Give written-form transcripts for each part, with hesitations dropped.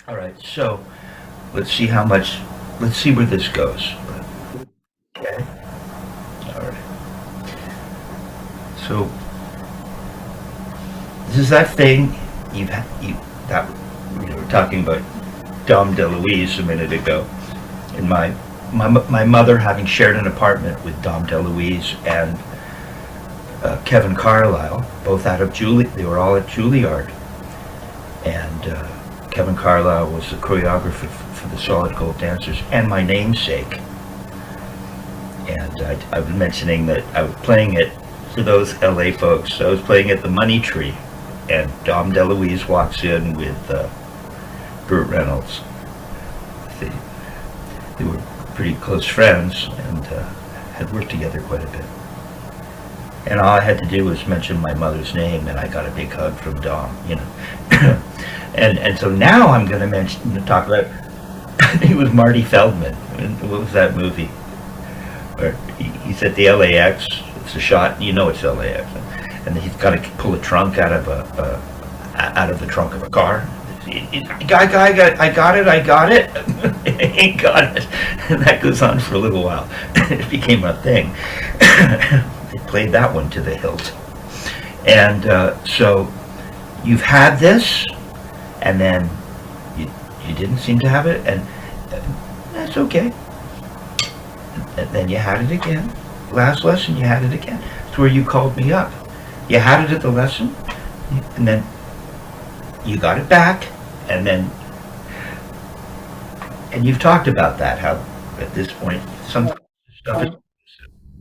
All right, so let's see how much, let's see where this goes. Okay, all right. So this is that thing you that we were talking about Dom DeLuise a minute ago, and my mother having shared an apartment with Dom DeLuise and Kevin Carlisle, both out of Julie. They were all at Juilliard, and Kevin Carlisle was the choreographer for the Solid Gold Dancers, and my namesake. And I was mentioning that I was playing it for those LA folks. I was playing at the Money Tree, and Dom DeLuise walks in with Burt Reynolds. They, they were pretty close friends and had worked together quite a bit. And all I had to do was mention my mother's name, and I got a big hug from Dom, you know. and so now I'm going to talk about. He was Marty Feldman. What was that movie? Where he's at the LAX. It's a shot. You know it's LAX, and he's got to pull a trunk out of out of the trunk of a car. I got it. I ain't got it. And that goes on for a little while. It became a thing. They played that one to the hilt. And so you've had this, and then you didn't seem to have it, and that's okay. And then you had it again. Last lesson, you had it again. It's where you called me up. You had it at the lesson, and then you got it back, and then, and you've talked about that, how at this point, some stuff is,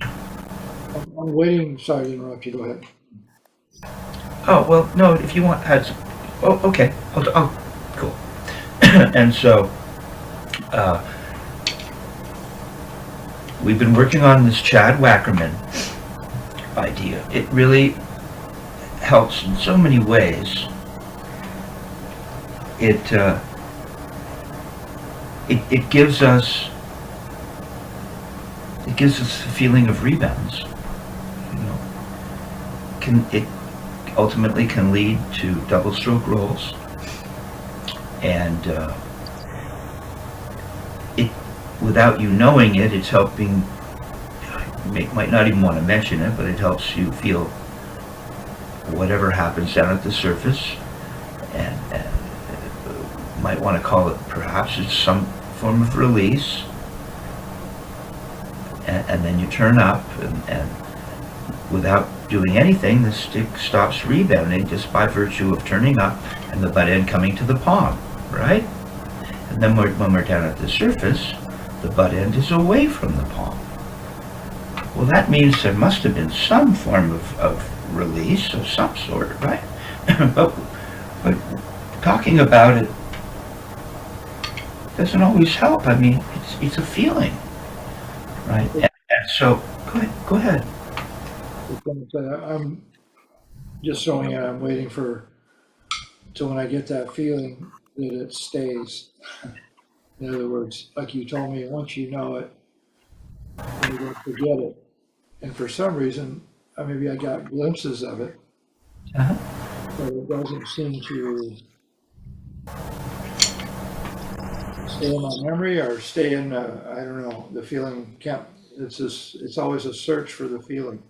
I'm, I'm waiting. Sorry to interrupt you. Go ahead. oh, well, no, if you want, oh, okay, cool. And so, uh, we've been working on this Chad Wackerman idea. It really helps in so many ways. It, it gives us a feeling of rebounds. You know, it ultimately can lead to double stroke rolls, and it, without you knowing it, it's helping. You might not even want to mention it, but it helps you feel whatever happens down at the surface, and might want to call it perhaps it's some form of release, and then you turn up, and without doing anything, the stick stops rebounding just by virtue of turning up and the butt end coming to the palm, right? And then when we're down at the surface, the butt end is away from the palm. Well, that means there must have been some form of release of some sort, right? but talking about it doesn't always help. I mean, it's a feeling, right? And so, go ahead. I'm just showing it. I'm waiting for till when I get that feeling that it stays. In other words, like you told me, once you know it, you don't forget it. And for some reason, maybe I got glimpses of it, Uh-huh. but it doesn't seem to stay in my memory or stay in. I don't know. The feeling can't. It's just. It's always a search for the feeling.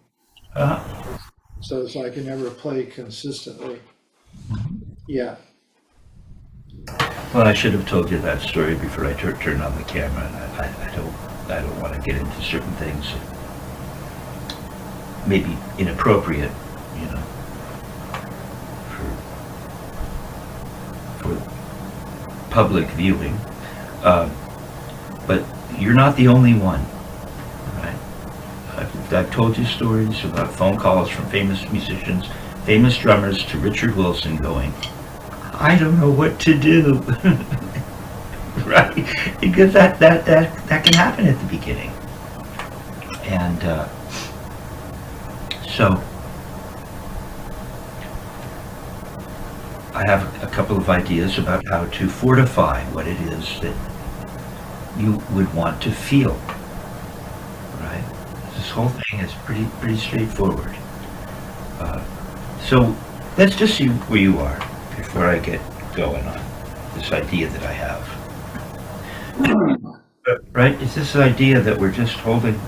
Uh-huh. So it's like I can never play consistently. Yeah. Well, I should have told you that story before I turned on the camera. And I don't want to get into certain things that may be inappropriate, you know, for public viewing. Uh, but you're not the only one, right? I've told you stories about phone calls from famous musicians, famous drummers, to Richard Wilson going, I don't know what to do. Right? Because that can happen at the beginning. And so I have a couple of ideas about how to fortify what it is that you would want to feel. Right? This whole thing is pretty straightforward. So let's just see where you are before I get going on. this idea that I have. Right? It's this idea that we're just holding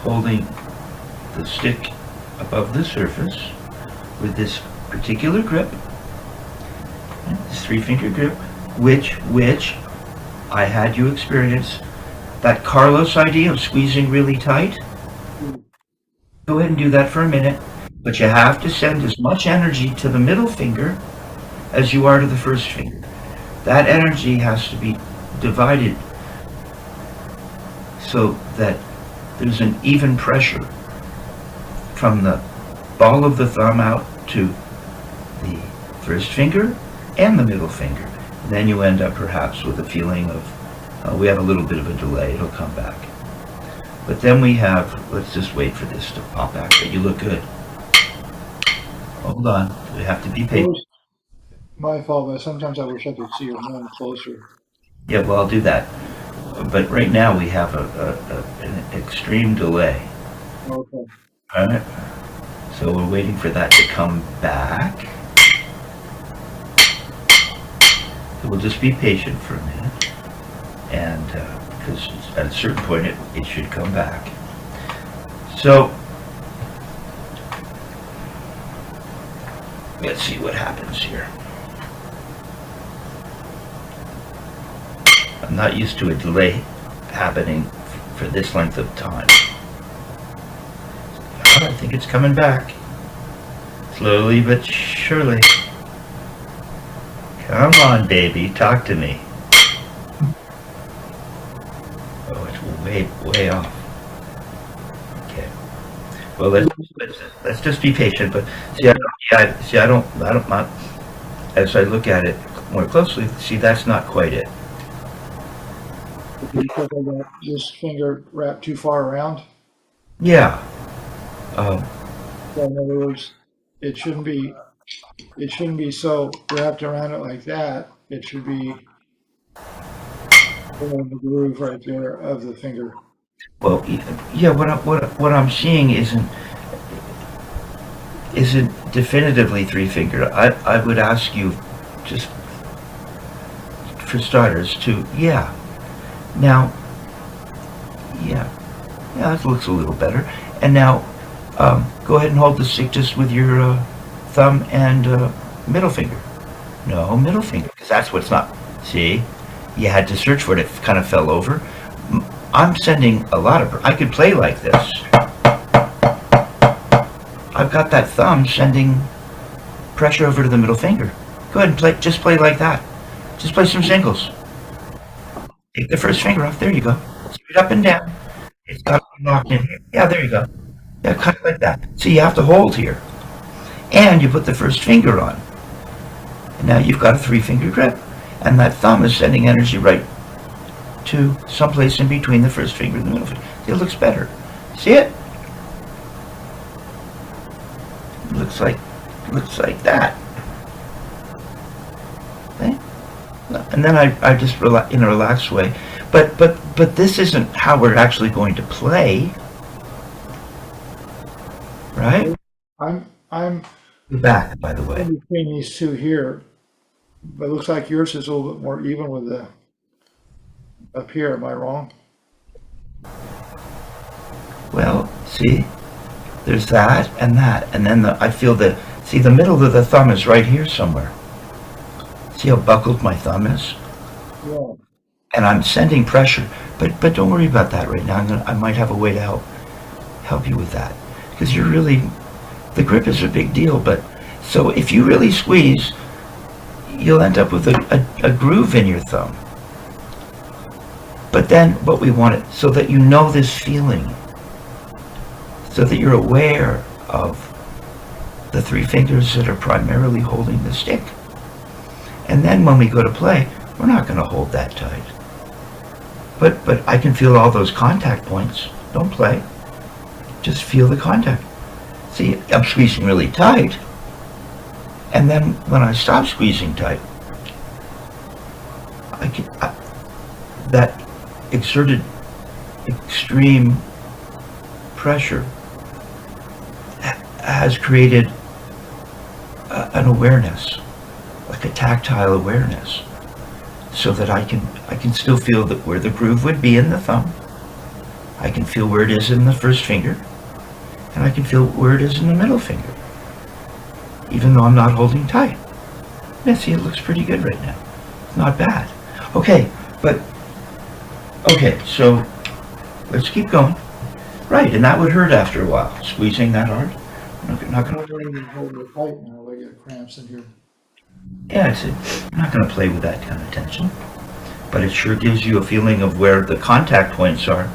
the stick above the surface with this particular grip, this 3-finger grip, which I had you experience that Carlos idea of squeezing really tight. Go ahead and do that for a minute, but you have to send as much energy to the middle finger as you are to the first finger. That energy has to be divided so that there's an even pressure from the ball of the thumb out to the first finger and the middle finger. And then you end up perhaps with a feeling of, we have a little bit of a delay, it'll come back. But then we have, let's just wait for this to pop back, but you look good. Hold on, we have to be patient. My fault, but sometimes I wish I could see your hand closer. Yeah, well, I'll do that. But right now we have an extreme delay. Okay. All right. So we're waiting for that to come back. So we'll just be patient for a minute. And because at a certain point it should come back. So let's see what happens here. I'm not used to a delay happening for this length of time. I think it's coming back. Slowly but surely. Come on, baby, talk to me. Oh, it's way off. Okay. Well, let's just be patient. But see, I don't. As I look at it more closely, see, that's not quite it. Because I got this finger wrapped too far around. Yeah. So in other words, it shouldn't be so wrapped around it like that. It should be in the groove right there of the finger. Well, yeah. What I'm seeing isn't definitively 3-finger. I would ask you, just for starters, to Now, yeah, it looks a little better. And now, go ahead and hold the stick just with your thumb and middle finger. No, middle finger, because that's what's not. See, you had to search for it. It kind of fell over. I'm sending a lot of. I could play like this. I've got that thumb sending pressure over to the middle finger. Go ahead and play. Just play like that. Just play some singles. Take the first finger off. There you go. Straight up and down. It's got to be locked in here. Yeah, there you go. Yeah, cut it like that. See, you have to hold here. And you put the first finger on. And now you've got a 3-finger grip. And that thumb is sending energy right to someplace in between the first finger and the middle finger. It looks better. See it? It looks like that. Okay? And then I just in a relaxed way. But this isn't how we're actually going to play, right? I'm Back, by the way. in between these two here, but it looks like yours is a little bit more even with the up here. Am I wrong? Well, see, there's that, and then I feel the middle of the thumb is right here somewhere. See how buckled my thumb is? Yeah. And I'm sending pressure, but don't worry about that right now. I might have a way to help you with that, because you're really, the grip is a big deal. But so if you really squeeze, you'll end up with a groove in your thumb. But then what we want it so that you know this feeling, so that you're aware of the 3 fingers that are primarily holding the stick. And then when we go to play, we're not going to hold that tight. But I can feel all those contact points. Don't play. Just feel the contact. See, I'm squeezing really tight. And then when I stop squeezing tight, that exerted extreme pressure has created an awareness, like a tactile awareness so that I can still feel that where the groove would be in the thumb. I can feel where it is in the first finger, and I can feel where it is in the middle finger, even though I'm not holding tight. Yeah, see, it looks pretty good right now. Not bad. Okay, so let's keep going. Right, and that would hurt after a while, squeezing that hard. Not I'm gonna, holding it tight now, I got cramps in here. yeah, I'm not gonna play with that kind of tension, but it sure gives you a feeling of where the contact points are.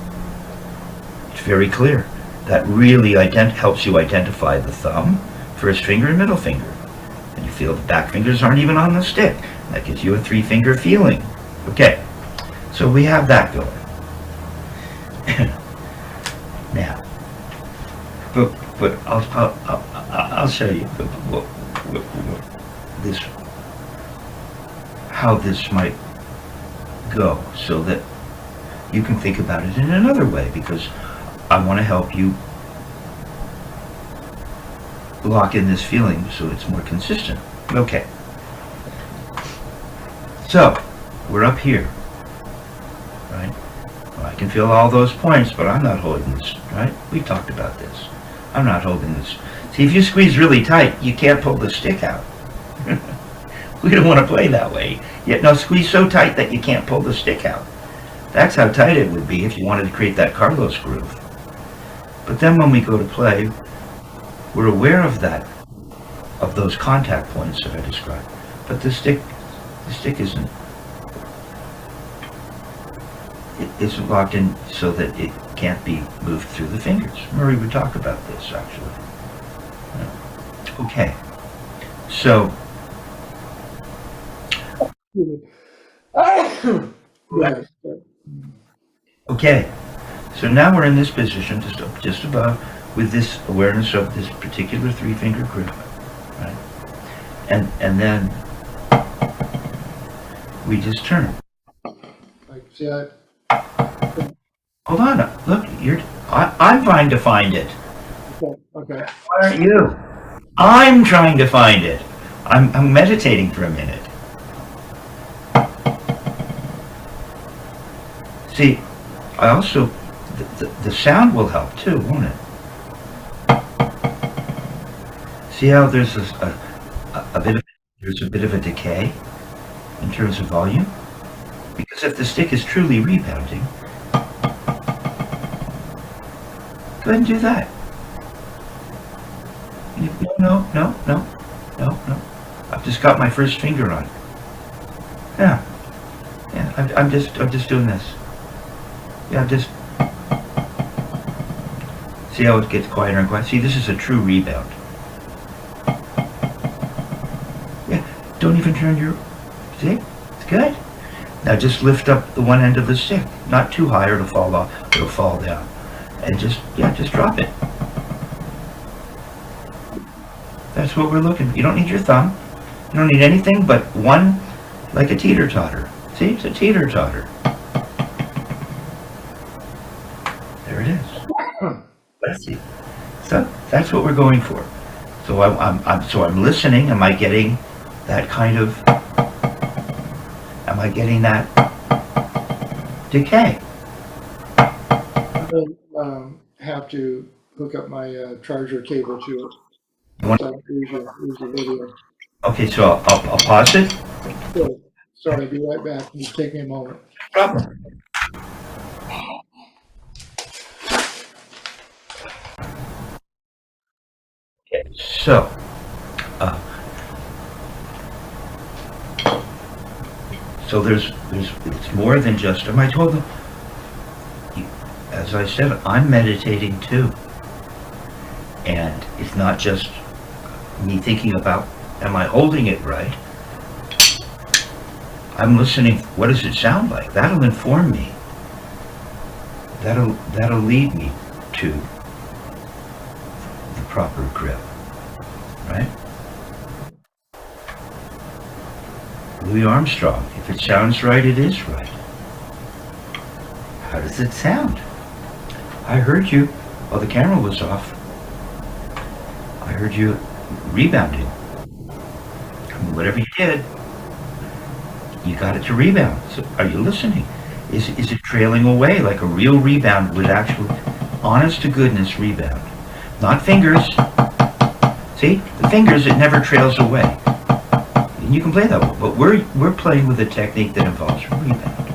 It's very clear. That really helps you identify the thumb, first finger, and middle finger. And you feel the back fingers aren't even on the stick. That gives you a 3-finger feeling. Okay, so we have that going. Now, but I'll show you this, how this might go, so that you can think about it in another way, because I want to help you lock in this feeling so it's more consistent. Okay. So, we're up here, right? Well, I can feel all those points, but I'm not holding this, right? We talked about this. I'm not holding this. See, if you squeeze really tight, you can't pull the stick out. We don't want to play that way. Yet, no, squeeze so tight that you can't pull the stick out. That's how tight it would be if you wanted to create that Carlos groove. But then when we go to play, we're aware of that, of those contact points that I described. But the stick isn't locked in so that it can't be moved through the fingers. Murray would talk about this, actually. Okay, so Right. okay, so now we're in this position, just above, with this awareness of this particular 3-finger grip, right? And then we just turn. Like, see, Hold on, look, I'm trying to find it. okay. Why aren't you? I'm trying to find it. I'm meditating for a minute. See, I also, the sound will help too, won't it? See how there's there's a bit of a decay in terms of volume? Because if the stick is truly rebounding, go ahead and do that. No. I've just got my first finger on it. Yeah. I'm just doing this. Yeah, just see how it gets quieter and quieter. See, this is a true rebound. Yeah, don't even turn your. See, it's good. Now just lift up the one end of the stick, not too high or it'll fall off. It'll fall down, and just drop it. That's what we're looking for. You don't need your thumb. You don't need anything but one, like a teeter-totter. See, it's a teeter-totter. There it is. Let's see. So that's what we're going for. So I'm listening. Am I getting that kind of? Am I getting that decay? I have to hook up my charger cable to it. So use your video. Okay, so I'll pause it. Good. Sorry, be right back. Just take me a moment. No problem. Okay, so there's it's more than just. And I told them, as I said, I'm meditating too, and it's not just me thinking about, am I holding it right? I'm listening. What does it sound like? That'll inform me. That'll lead me to the proper grip, right? Louis Armstrong. If it sounds right, it is right. How does it sound? I heard you while the camera was off. I heard you rebounding. I mean, whatever you did, you got it to rebound. So are you listening? Is it trailing away like a real rebound would actually, honest to goodness rebound? Not fingers. See, the fingers, it never trails away. And you can play that one, but we're playing with a technique that involves rebound.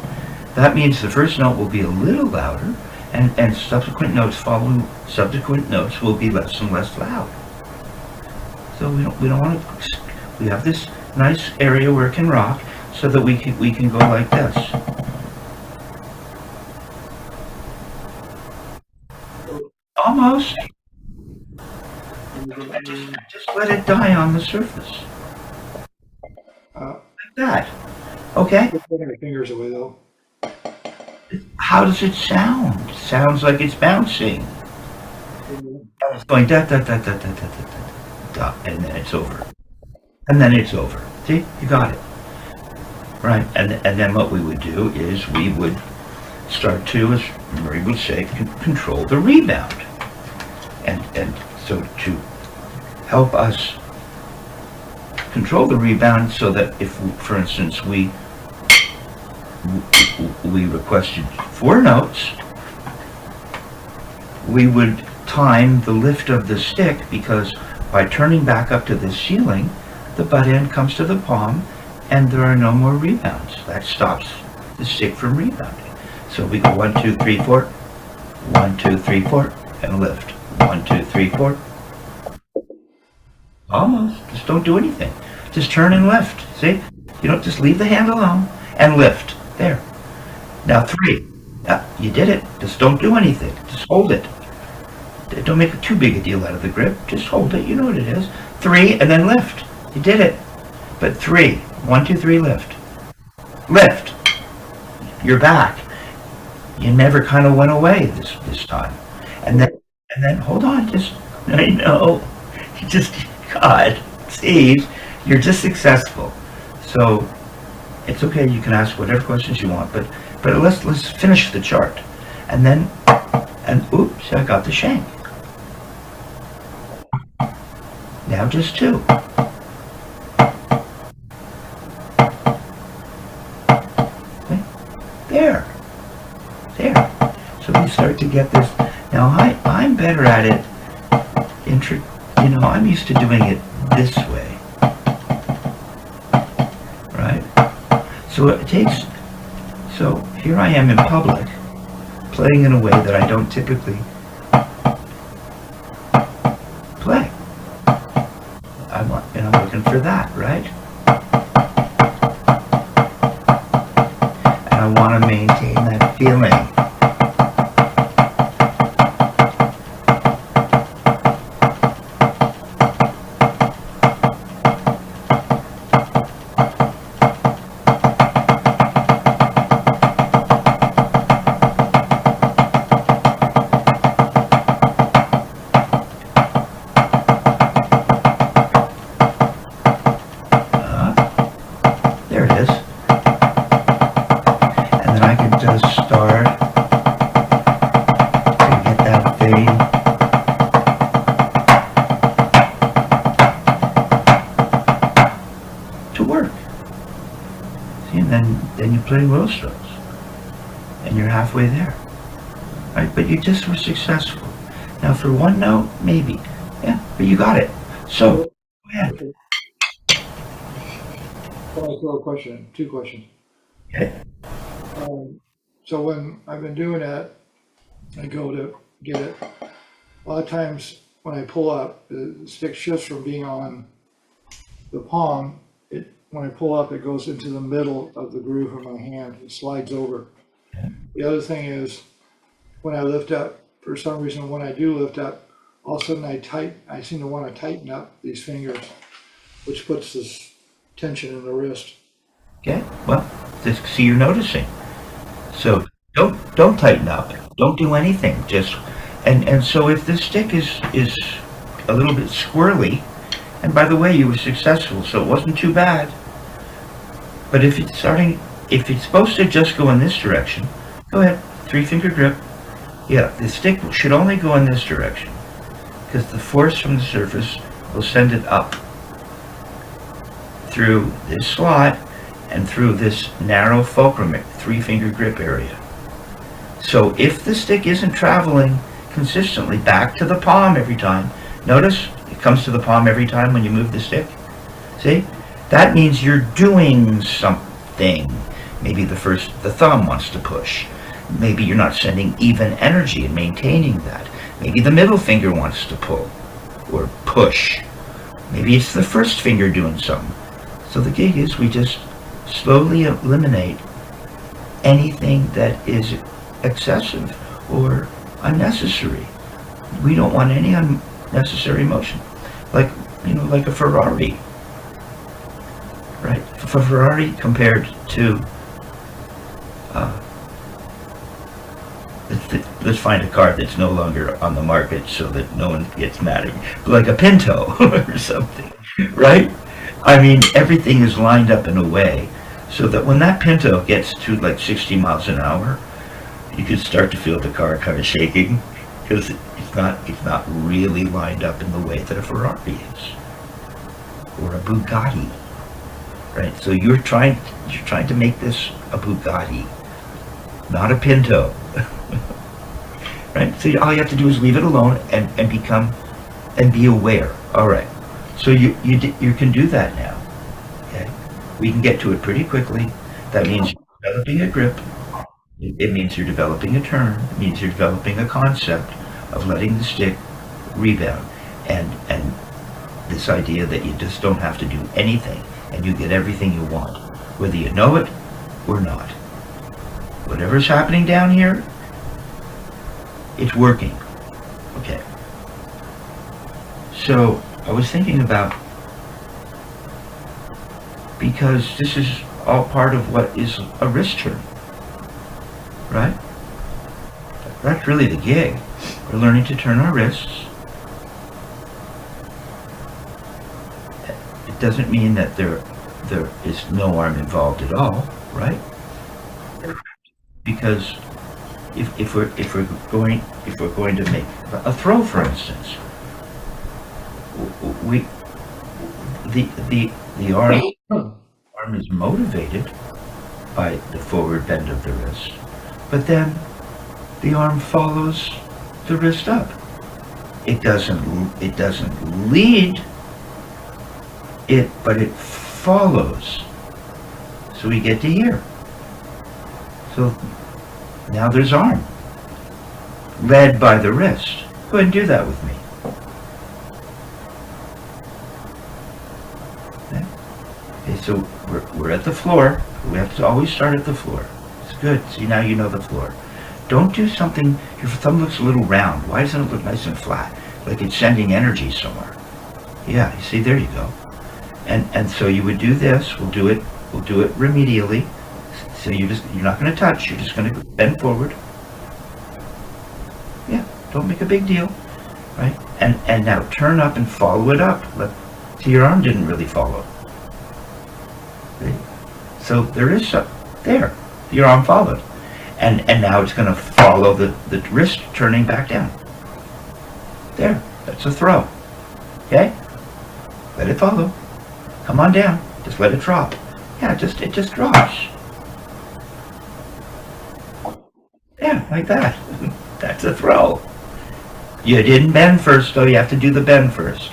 That means the first note will be a little louder, and subsequent notes following subsequent notes will be less and less loud. So we don't want to. We have this nice area where it can rock, so that we can go like this. Almost. Just let it die on the surface. Like that. Okay? Putting the fingers away though. How does it sound? It sounds like it's bouncing. It's going da da da da da da da da, and then it's over. And then it's over. See? You got it. Right? And then what we would do is we would start to, as Marie would say, control the rebound. And so to help us control the rebound, so that if, for instance, we requested 4 notes, we would time the lift of the stick, because by turning back up to the ceiling, the butt end comes to the palm, and there are no more rebounds. That stops the stick from rebounding. So we go 1, 2, 3, 4, 1, 2, 3, 4, and lift. 1, 2, 3, 4. Almost. Just don't do anything. Just turn and lift. See? You don't just leave the hand alone and lift. There. Now 3. You did it. Just don't do anything. Just hold it. Don't make too big a deal out of the grip. Just hold it. You know what it is. 3 and then lift. You did it. But 3. 1, 2, 3, lift. Lift. You're back. You never kind of went away this time. And then hold on. Just, I know. You just, God, Steve, you're just successful. So it's okay. You can ask whatever questions you want, but let's finish the chart. And then, oops, I got the shank. Now just 2. Okay. There. So we start to get this. Now I'm better at it. I'm used to doing it this way, right? So it takes. So here I am in public, playing in a way that I don't typically play. I'm looking for that, right? And I want to maintain that feeling. Playing low strokes, and you're halfway there, right? But you just were successful. Now for 1 note, maybe, yeah, but you got it. So go ahead. Well, I still have a question. 2 questions. Okay. So when I've been doing that, I go to get it. A lot of times when I pull up, the stick shifts from being on the palm. When I pull up, it goes into the middle of the groove of my hand. It slides over. The other thing is, when I lift up, for some reason, when I do lift up, all of a sudden I seem to want to tighten up these fingers, which puts this tension in the wrist. Okay. Well, just see you're noticing. So don't tighten up. Don't do anything. Just and so if this stick is a little bit squirrely, and by the way, you were successful, so it wasn't too bad. But if it's supposed to just go in this direction, go ahead, 3-finger grip. Yeah, the stick should only go in this direction, because the force from the surface will send it up through this slot, and through this narrow fulcrum, 3-finger grip area. So if the stick isn't traveling consistently back to the palm every time, notice it comes to the palm every time when you move the stick. See? That means you're doing something. Maybe the thumb wants to push. Maybe you're not sending even energy and maintaining that. Maybe the middle finger wants to pull or push. Maybe it's the first finger doing something. So the gig is we just slowly eliminate anything that is excessive or unnecessary. We don't want any unnecessary motion. Like a Ferrari, right? If a Ferrari compared to, let's find a car that's no longer on the market so that no one gets mad at me, like a Pinto or something, right? I mean, everything is lined up in a way so that when that Pinto gets to like 60 miles an hour, you can start to feel the car kind of shaking because it's not really lined up in the way that a Ferrari is or a Bugatti, right? So you're trying to make this a Bugatti, not a Pinto, right? So all you have to do is leave it alone and be aware. All right. So you can do that now. Okay, we can get to it pretty quickly. That means you're developing a grip. It means you're developing a turn. It means you're developing a concept of letting the stick rebound, and this idea that you just don't have to do anything and you get everything you want, whether you know it or not. Whatever's happening down here, it's working. Okay. So I was thinking about, because this is all part of what is a wrist turn, right? That's really the gig. We're learning to turn our wrists. It doesn't mean that there is no arm involved at all, right? Because if we're going to make a throw, for instance, the arm is motivated by the forward bend of the wrist, but then the arm follows the wrist up. It doesn't lead it, but it follows. So we get to here. So now there's arm led by the wrist. Go ahead and do that with me. Okay, so we're at the floor. We have to always start at the floor. It's good. See, now you know the floor. Don't do something, your thumb looks a little round. Why doesn't it look nice and flat? Like it's sending energy somewhere. Yeah, you see, there you go. And so you would do this. We'll do it remedially. So you're not going to touch. You're just going to bend forward. Yeah, don't make a big deal, right? And now turn up and follow it up. See, your arm didn't really follow. Right? So there is some there. Your arm followed, and now it's going to follow the wrist turning back down. There, that's a throw. Okay, let it follow. Come on down. Just let it drop. Yeah, it just drops. Yeah, like that. That's a throw. You didn't bend first, though. You have to do the bend first.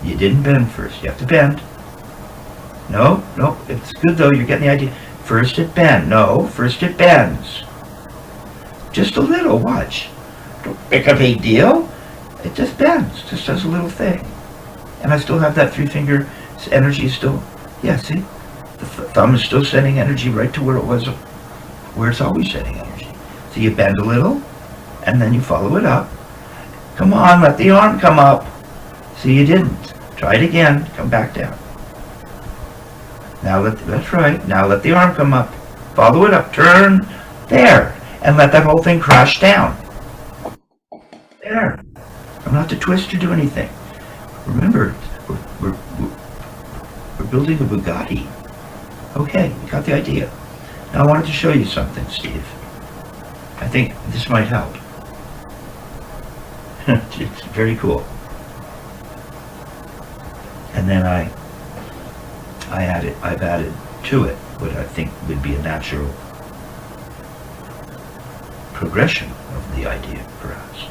You didn't bend first. You have to bend. No, it's good, though. You're getting the idea. First it bends. No, first it bends. Just a little. Watch. Don't make a big deal. It just bends. Just does a little thing. And I still have that 3-finger energy still. Yeah, see? The thumb is still sending energy right to where it was, where it's always sending energy. So you bend a little, and then you follow it up. Come on, let the arm come up. See, you didn't. Try it again. Come back down. Now that's right. Now let the arm come up. Follow it up. Turn there, and let that whole thing crash down. There. I'm not to twist or do anything. Remember, we're building a Bugatti. Okay, you got the idea. Now I wanted to show you something, Steve. I think this might help. It's very cool. And then I've added to it. what I think would be a natural progression of the idea, perhaps.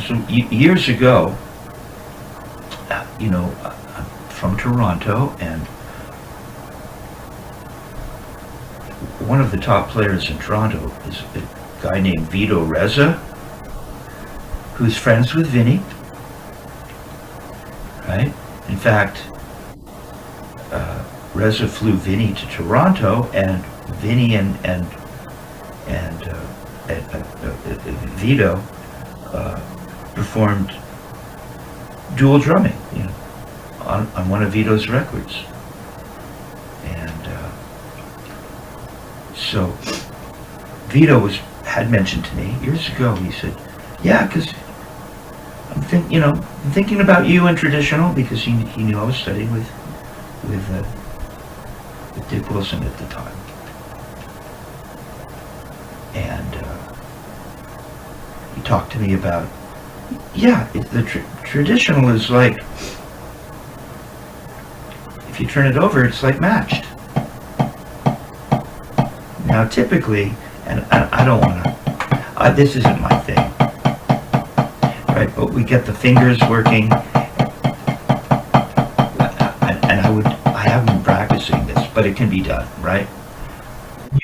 So years ago, I'm from Toronto, and one of the top players in Toronto is a guy named Vito Reza, who's friends with Vinny, right? In fact, Reza flew Vinny to Toronto, and Vinny and Vito performed dual drumming, on one of Vito's records. And so Vito had mentioned to me years ago. He said, "Yeah, because I'm thinking about you in traditional," because he knew I was studying with Dick Wilson at the time. And he talked to me about, the traditional is like, if you turn it over, it's like matched. Now, typically, and I don't want to, this isn't my thing, right? But we get the fingers working, and I haven't been practicing this, but it can be done, right?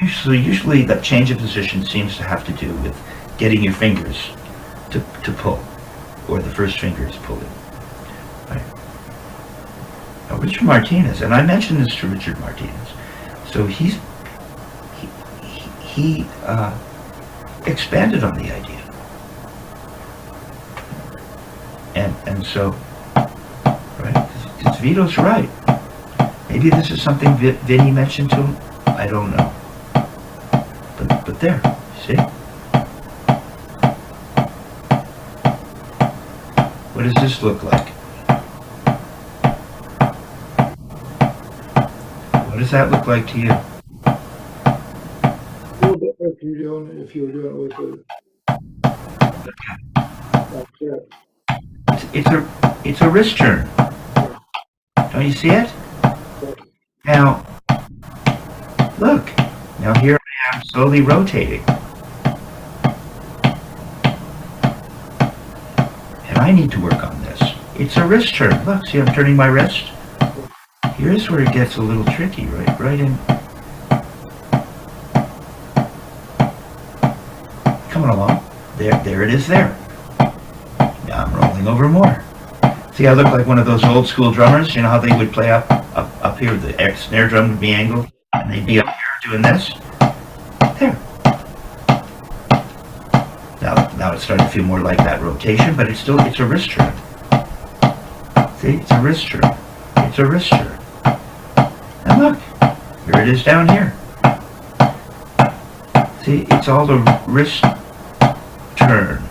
Usually that change of position seems to have to do with getting your fingers to pull, or the first finger is pulling, right? Now, Richard Martinez, and I mentioned this to Richard Martinez, so he expanded on the idea, and so, right, because Vito's right. Maybe this is something Vinny mentioned to him. I don't know. But there, see? What does this look like? What does that look like to you? A little bit like if you were doing it with It's a wrist turn. Don't you see it? Now, look. Now here I am slowly rotating. And I need to work on this. It's a wrist turn. Look, see, I'm turning my wrist. Here's where it gets a little tricky, right in. Coming along. There it is there. Now I'm rolling over more. See, I look like one of those old school drummers. You know how they would play up here, the snare drum would be angled, and they'd be up here doing this. There. Now it's starting to feel more like that rotation, but it's a wrist turn. See, it's a wrist turn. It's a wrist turn. And look, here it is down here. See, it's all the wrist turn.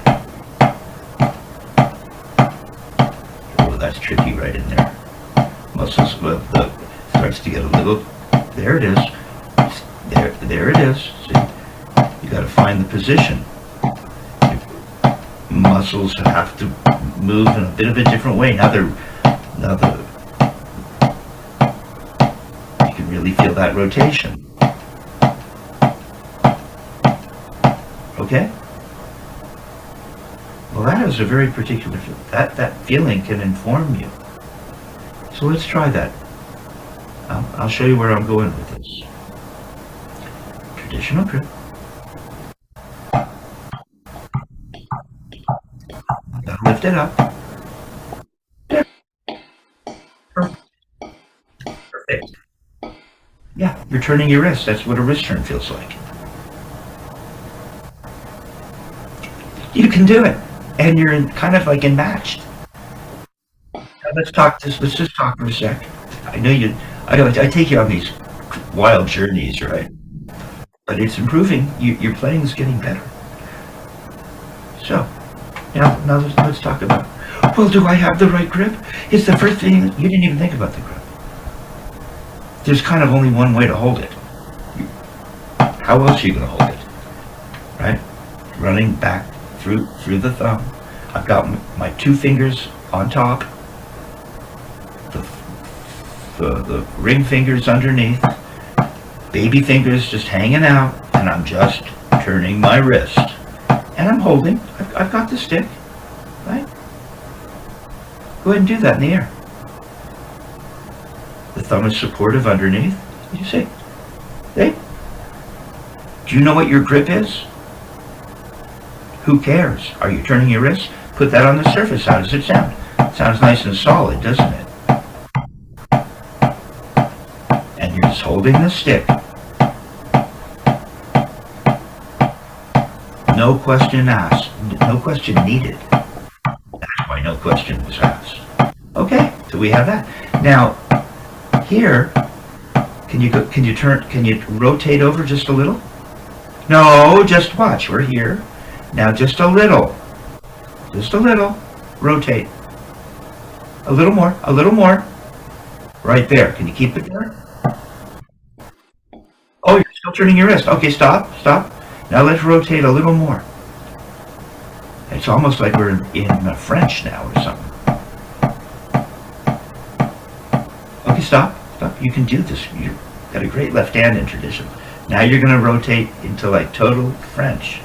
Oh, that's tricky right in there. Muscles, starts to get a little, there it is. There it is. See, you got to find the position. Muscles have to move in a bit of a different way. Now you can really feel that rotation. Okay? Well, that is a very particular feel. That feeling can inform you. So let's try that. I'll show you where I'm going with this. Traditional grip. Gotta lift it up. Perfect. Yeah, you're turning your wrist. That's what a wrist turn feels like. You can do it, and you're kind of like matched. Now let's just talk for a sec. I know I take you on these wild journeys, right? But it's improving. Your playing is getting better. So, now let's talk about, well, do I have the right grip? It's the first thing, you didn't even think about the grip. There's kind of only one way to hold it. How else are you going to hold it? Right? Running back through the thumb. I've got my two fingers on top. the ring fingers underneath, baby fingers just hanging out, and I'm just turning my wrist. And I'm holding. I've got the stick, right? Go ahead and do that in the air. The thumb is supportive underneath. You see? See? Do you know what your grip is? Who cares? Are you turning your wrist? Put that on the surface. How does it sound? It sounds nice and solid, doesn't it? And you're just holding the stick. No question asked. No question needed. That's why no question was asked. Okay, so we have that. Now, here, can you rotate over just a little? No, just watch. We're here. Now just a little. Just a little. Rotate. A little more. A little more. Right there. Can you keep it there? Oh, you're still turning your wrist. Okay, stop. Stop. Now let's rotate a little more. It's almost like we're in French now or something. Okay, stop. Stop. You can do this. You've got a great left-hand tradition. Now you're going to rotate into like total French.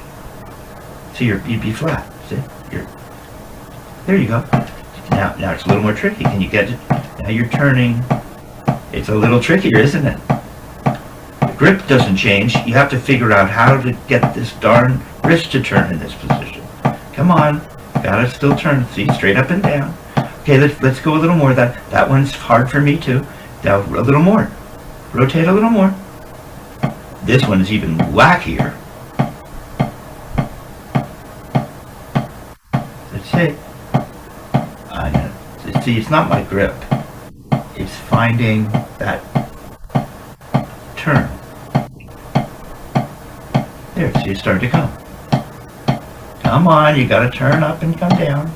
See, you'd be flat. See? There you go. Now it's a little more tricky. Can you get it? Now you're turning. It's a little trickier, isn't it? The grip doesn't change. You have to figure out how to get this darn wrist to turn in this position. Come on. Gotta still turn. See, straight up and down. Okay, let's go a little more. That one's hard for me too. Now a little more. Rotate a little more. This one is even wackier. Let's see. See, it's not my grip. It's finding that turn. There, see, it's starting to come. Come on, you gotta turn up and come down.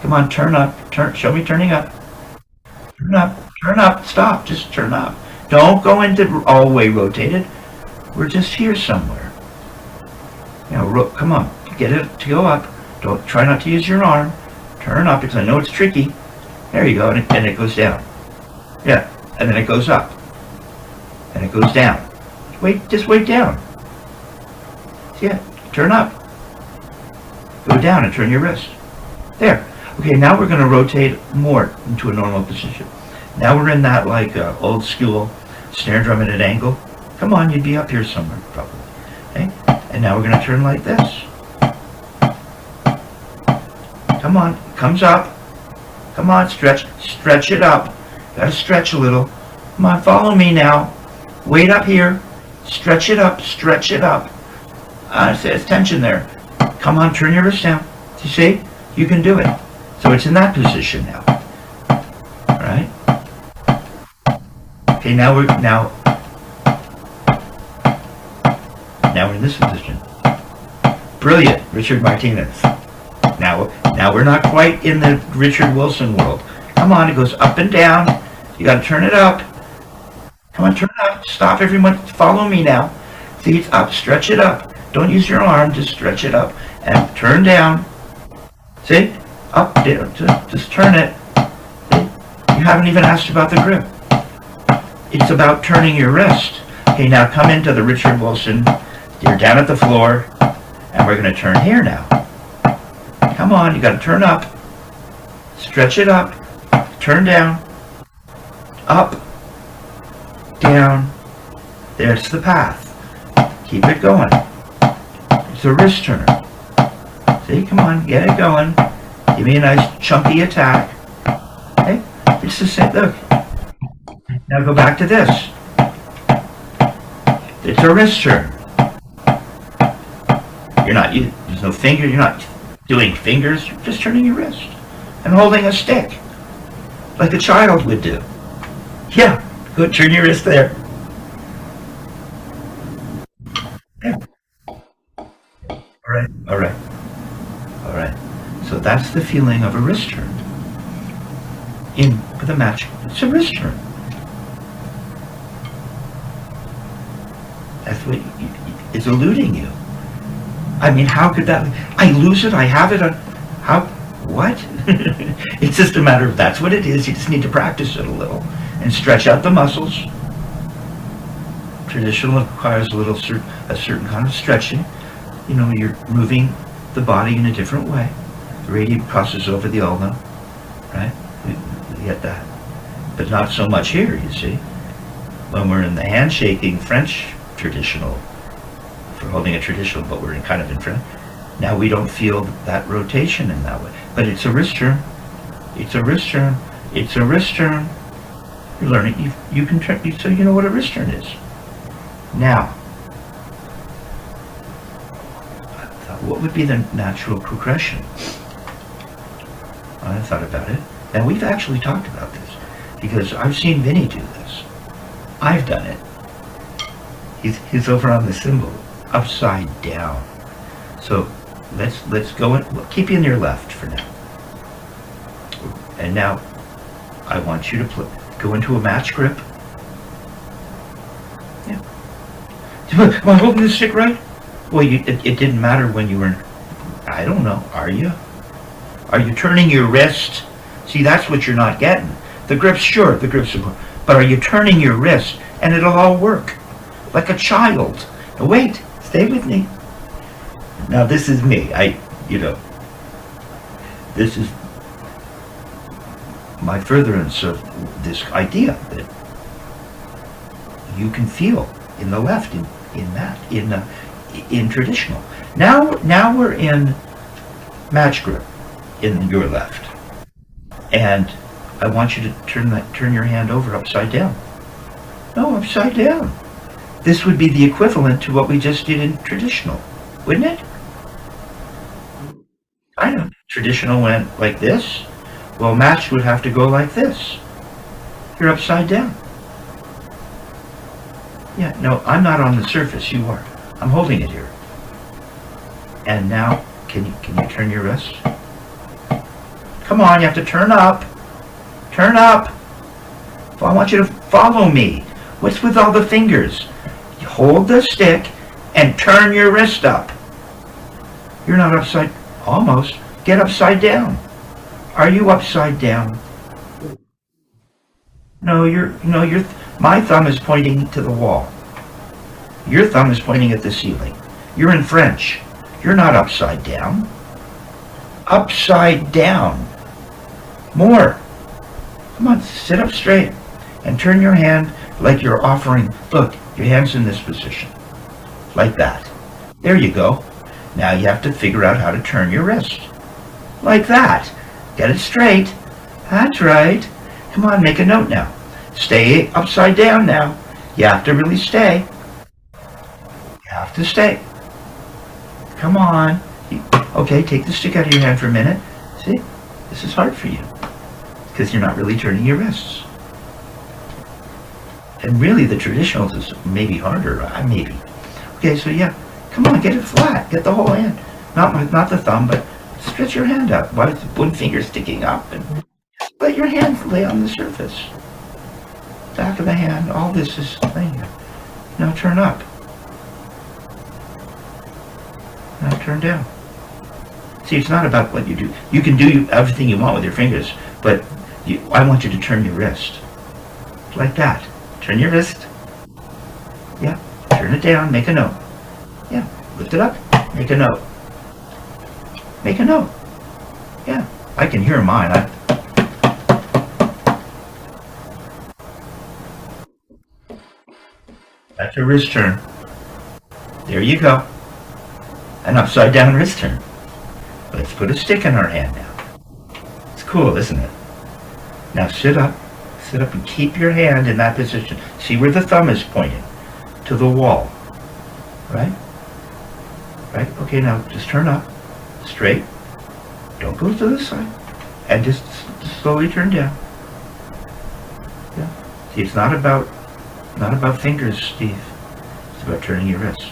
Come on, turn up. Show me turning up. Turn up, stop, just turn up. Don't go into all the way rotated. We're just here somewhere. Now, come on, get it to go up. Don't try not to use your arm. Turn up, because I know it's tricky. There you go, and it goes down. Yeah, and then it goes up. And it goes down. Just wait down. See it? Turn up. Go down and turn your wrist. There. Okay, now we're going to rotate more into a normal position. Now we're in that like old school snare drum at an angle. Come on, you'd be up here somewhere probably. Okay? And now we're going to turn like this. Come on, comes up. Come on, stretch it up. Gotta stretch a little. Come on, follow me now. Wait up here. Stretch it up. There's tension there. Come on, turn your wrist down. You see? You can do it. So it's in that position now. All right? Okay, now we're in this position. Brilliant, Richard Martinez. Now we're not quite in the Richard Wilson world. Come on, it goes up and down. You got to turn it up. Come on, turn it up. Stop, everyone. Follow me now. See, it's up. Stretch it up. Don't use your arm. Just stretch it up and turn down. See? Up, down. Just turn it. See? You haven't even asked about the grip. It's about turning your wrist. Okay, now come into the Richard Wilson. You're down at the floor, and we're going to turn here now. Come on, you got to turn up. Stretch it up. Turn down. Up. Down. There's the path. Keep it going. It's a wrist turner. See, come on, get it going. Give me a nice chunky attack. Okay? It's the same. Look. Now go back to this. It's a wrist turn. There's no finger. You're not doing fingers. You're just turning your wrist and holding a stick like a child would do. Yeah, go turn your wrist there. Yeah. All right. So that's the feeling of a wrist turn. With a match, it's a wrist turn. That's what it's eluding you. I mean, how could that? I lose it. I have it. What? It's just a matter of that's what it is. You just need to practice it a little and stretch out the muscles. Traditional requires a certain kind of stretching. You know, you're moving the body in a different way. The radius crosses over the ulna, right? We get that. But not so much here, you see. When we're in the handshaking French traditional, if we're holding a traditional, but we're kind of in French, now we don't feel that rotation in that way. But it's a wrist turn. It's a wrist turn. It's a wrist turn. You're learning. You can turn, so you know what a wrist turn is. Now, what would be the natural progression? I thought about it. And we've actually talked about this because I've seen Vinny do this. I've done it. He's over on the symbol, upside down. So let's go in, we'll keep you in your left for now. And now I want you to go into a match grip. Yeah. Am I holding this stick right? Well, it didn't matter when you were, I don't know, are you? Are you turning your wrist? See, that's what you're not getting. The grips, sure, the grips are, but are you turning your wrist? And it'll all work. Like a child. Now wait, stay with me. Now this is me. This is my furtherance of this idea that you can feel in the left, in traditional. Now we're in match grip in your left. And I want you to turn your hand over upside down. No, upside down. This would be the equivalent to what we just did in traditional, wouldn't it? I know. Traditional went like this. Well, match would have to go like this. You're upside down. Yeah, no, I'm not on the surface. You are. I'm holding it here. And now, can you turn your wrist? Come on, you have to turn up. Turn up. I want you to follow me. What's with all the fingers? You hold the stick and turn your wrist up. You're not upside, almost. Get upside down. Are you upside down? No, my thumb is pointing to the wall. Your thumb is pointing at the ceiling. You're in French. You're not upside down. Upside down. More. Come on, sit up straight and turn your hand like you're offering. Look, your hand's in this position. Like that. There you go. Now you have to figure out how to turn your wrist. Like that. Get it straight. That's right. Come on, make a note now. Stay upside down now. You have to really stay. You have to stay. Come on. Okay, take the stick out of your hand for a minute. See? This is hard for you because you're not really turning your wrists. And really the traditionals is maybe harder. Maybe. Okay, so yeah. Come on, get it flat. Get the whole hand. Not the thumb, but stretch your hand out. Why is one finger sticking up? And let your hand lay on the surface. Back of the hand. All this is laying here. Now turn up. Now turn down. See, it's not about what you do. You can do everything you want with your fingers, but I want you to turn your wrist. Like that. Turn your wrist. Yeah. Turn it down. Make a note. Yeah. Lift it up. Make a note. Make a note. Yeah. I can hear mine. That's a wrist turn. There you go. An upside down wrist turn. Let's put a stick in our hand now. It's cool, isn't it? Now sit up and keep your hand in that position. See where the thumb is pointing? To the wall. Right? Right? Okay, now just turn up. Straight. Don't go to the side. And just slowly turn down. Yeah. See, it's not about fingers, Steve. It's about turning your wrist.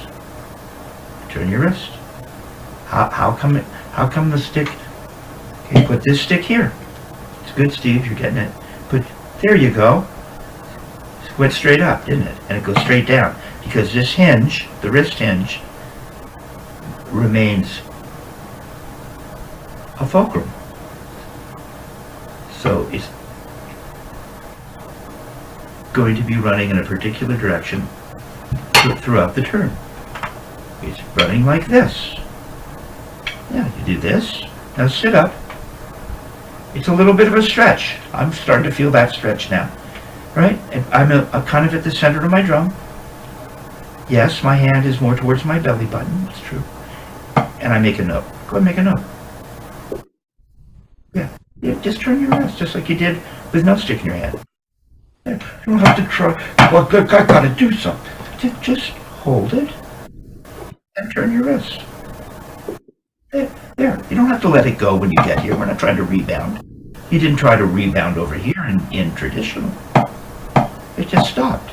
Turn your wrist. How come the stick? Okay, put this stick here. It's good, Steve. You're getting it. But there you go. It went straight up, didn't it? And it goes straight down because this hinge, the wrist hinge, remains a fulcrum. So it's going to be running in a particular direction throughout the turn. It's running like this. Yeah, you do this. Now sit up. It's a little bit of a stretch. I'm starting to feel that stretch now, right? And I'm kind of at the center of my drum. Yes, my hand is more towards my belly button. It's true. And I make a note. Go ahead and make a note. Yeah, just turn your wrist, just like you did with no stick in your hand. Yeah, you don't have to try. Well, I gotta do something. Just hold it and turn your wrist. There. You don't have to let it go when you get here. We're not trying to rebound. You didn't try to rebound over here in traditional. It just stopped.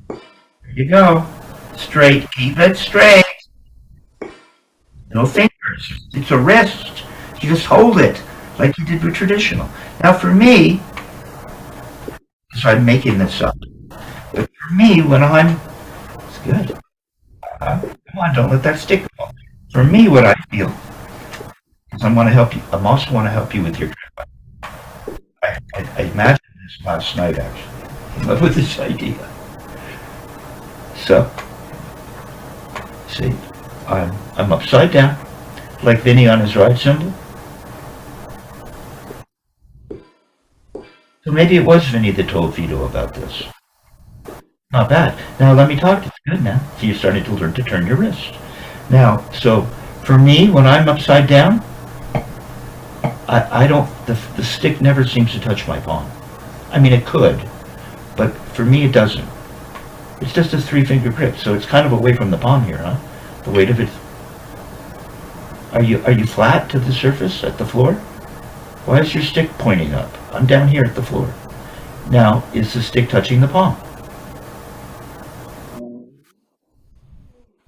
There you go. Straight. Keep it straight. No fingers. It's a wrist. You just hold it like you did with traditional. Now for me, so I'm making this up. But for me, when it's good. Come on, don't let that stick fall. For me, what I feel is I want to help you. I also want to help you with your trip. I imagined this last night, actually. In love with this idea. So, see, I'm upside down, like Vinny on his ride cymbal. So maybe it was Vinny that told Vito about this. Not bad. Now let me talk. It's good now. So you're starting to learn to turn your wrist. Now, so for me, when I'm upside down, I don't, the stick never seems to touch my palm. I mean, it could, but for me, it doesn't. It's just a 3-finger grip, so it's kind of away from the palm here, huh? The weight of it. Are you flat to the surface at the floor? Why is your stick pointing up? I'm down here at the floor. Now, is the stick touching the palm?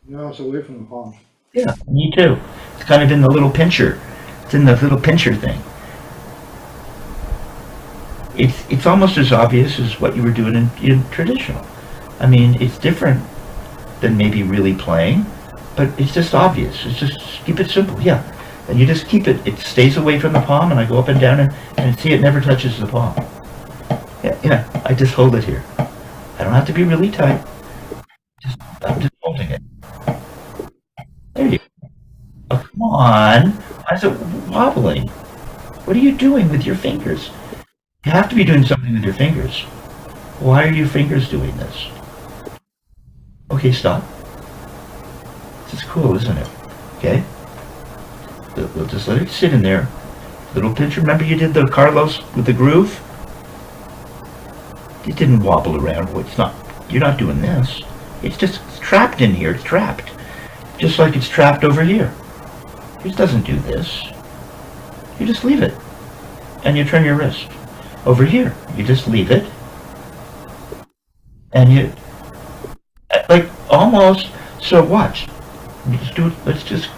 No, it's away from the palm. Yeah, me too. It's kind of in the little pincher. It's in the little pincher thing. It's almost as obvious as what you were doing in traditional. I mean, it's different than maybe really playing, but it's just obvious. It's just keep it simple, yeah. And you just keep it stays away from the palm, and I go up and down and see it never touches the palm. Yeah, I just hold it here. I don't have to be really tight. I'm just holding it. There you go. Oh, come on. Why is it wobbling? What are you doing with your fingers? You have to be doing something with your fingers. Why are your fingers doing this? Okay, stop. This is cool, isn't it? Okay? We'll just let it sit in there. Little pinch. Remember you did the Carlos with the groove? It didn't wobble around. Well, it's not. You're not doing this. It's just trapped in here. It's trapped. Just like it's trapped over here. It doesn't do this. You just leave it. And you turn your wrist. Over here, you just leave it. And you, like almost, so watch. Let's just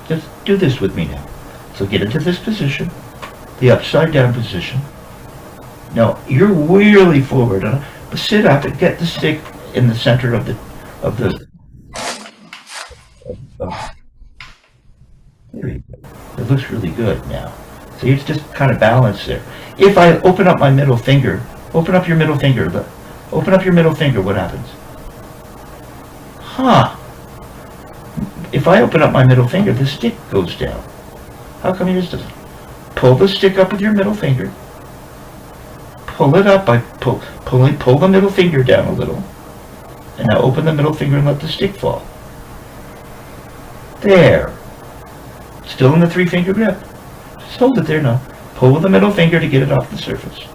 do this with me now. So get into this position, the upside down position. Now, you're really forward, but sit up and get the stick in the center of there you go. It looks really good now. So it's just kind of balanced there. If I open up my middle finger, open up your middle finger, what happens? Huh. If I open up my middle finger, the stick goes down. How come yours doesn't? Pull the stick up with your middle finger. Pull it up by pull the middle finger down a little. And now open the middle finger and let the stick fall. There. Still in the 3-finger grip. Just hold it there now. Pull with the middle finger to get it off the surface.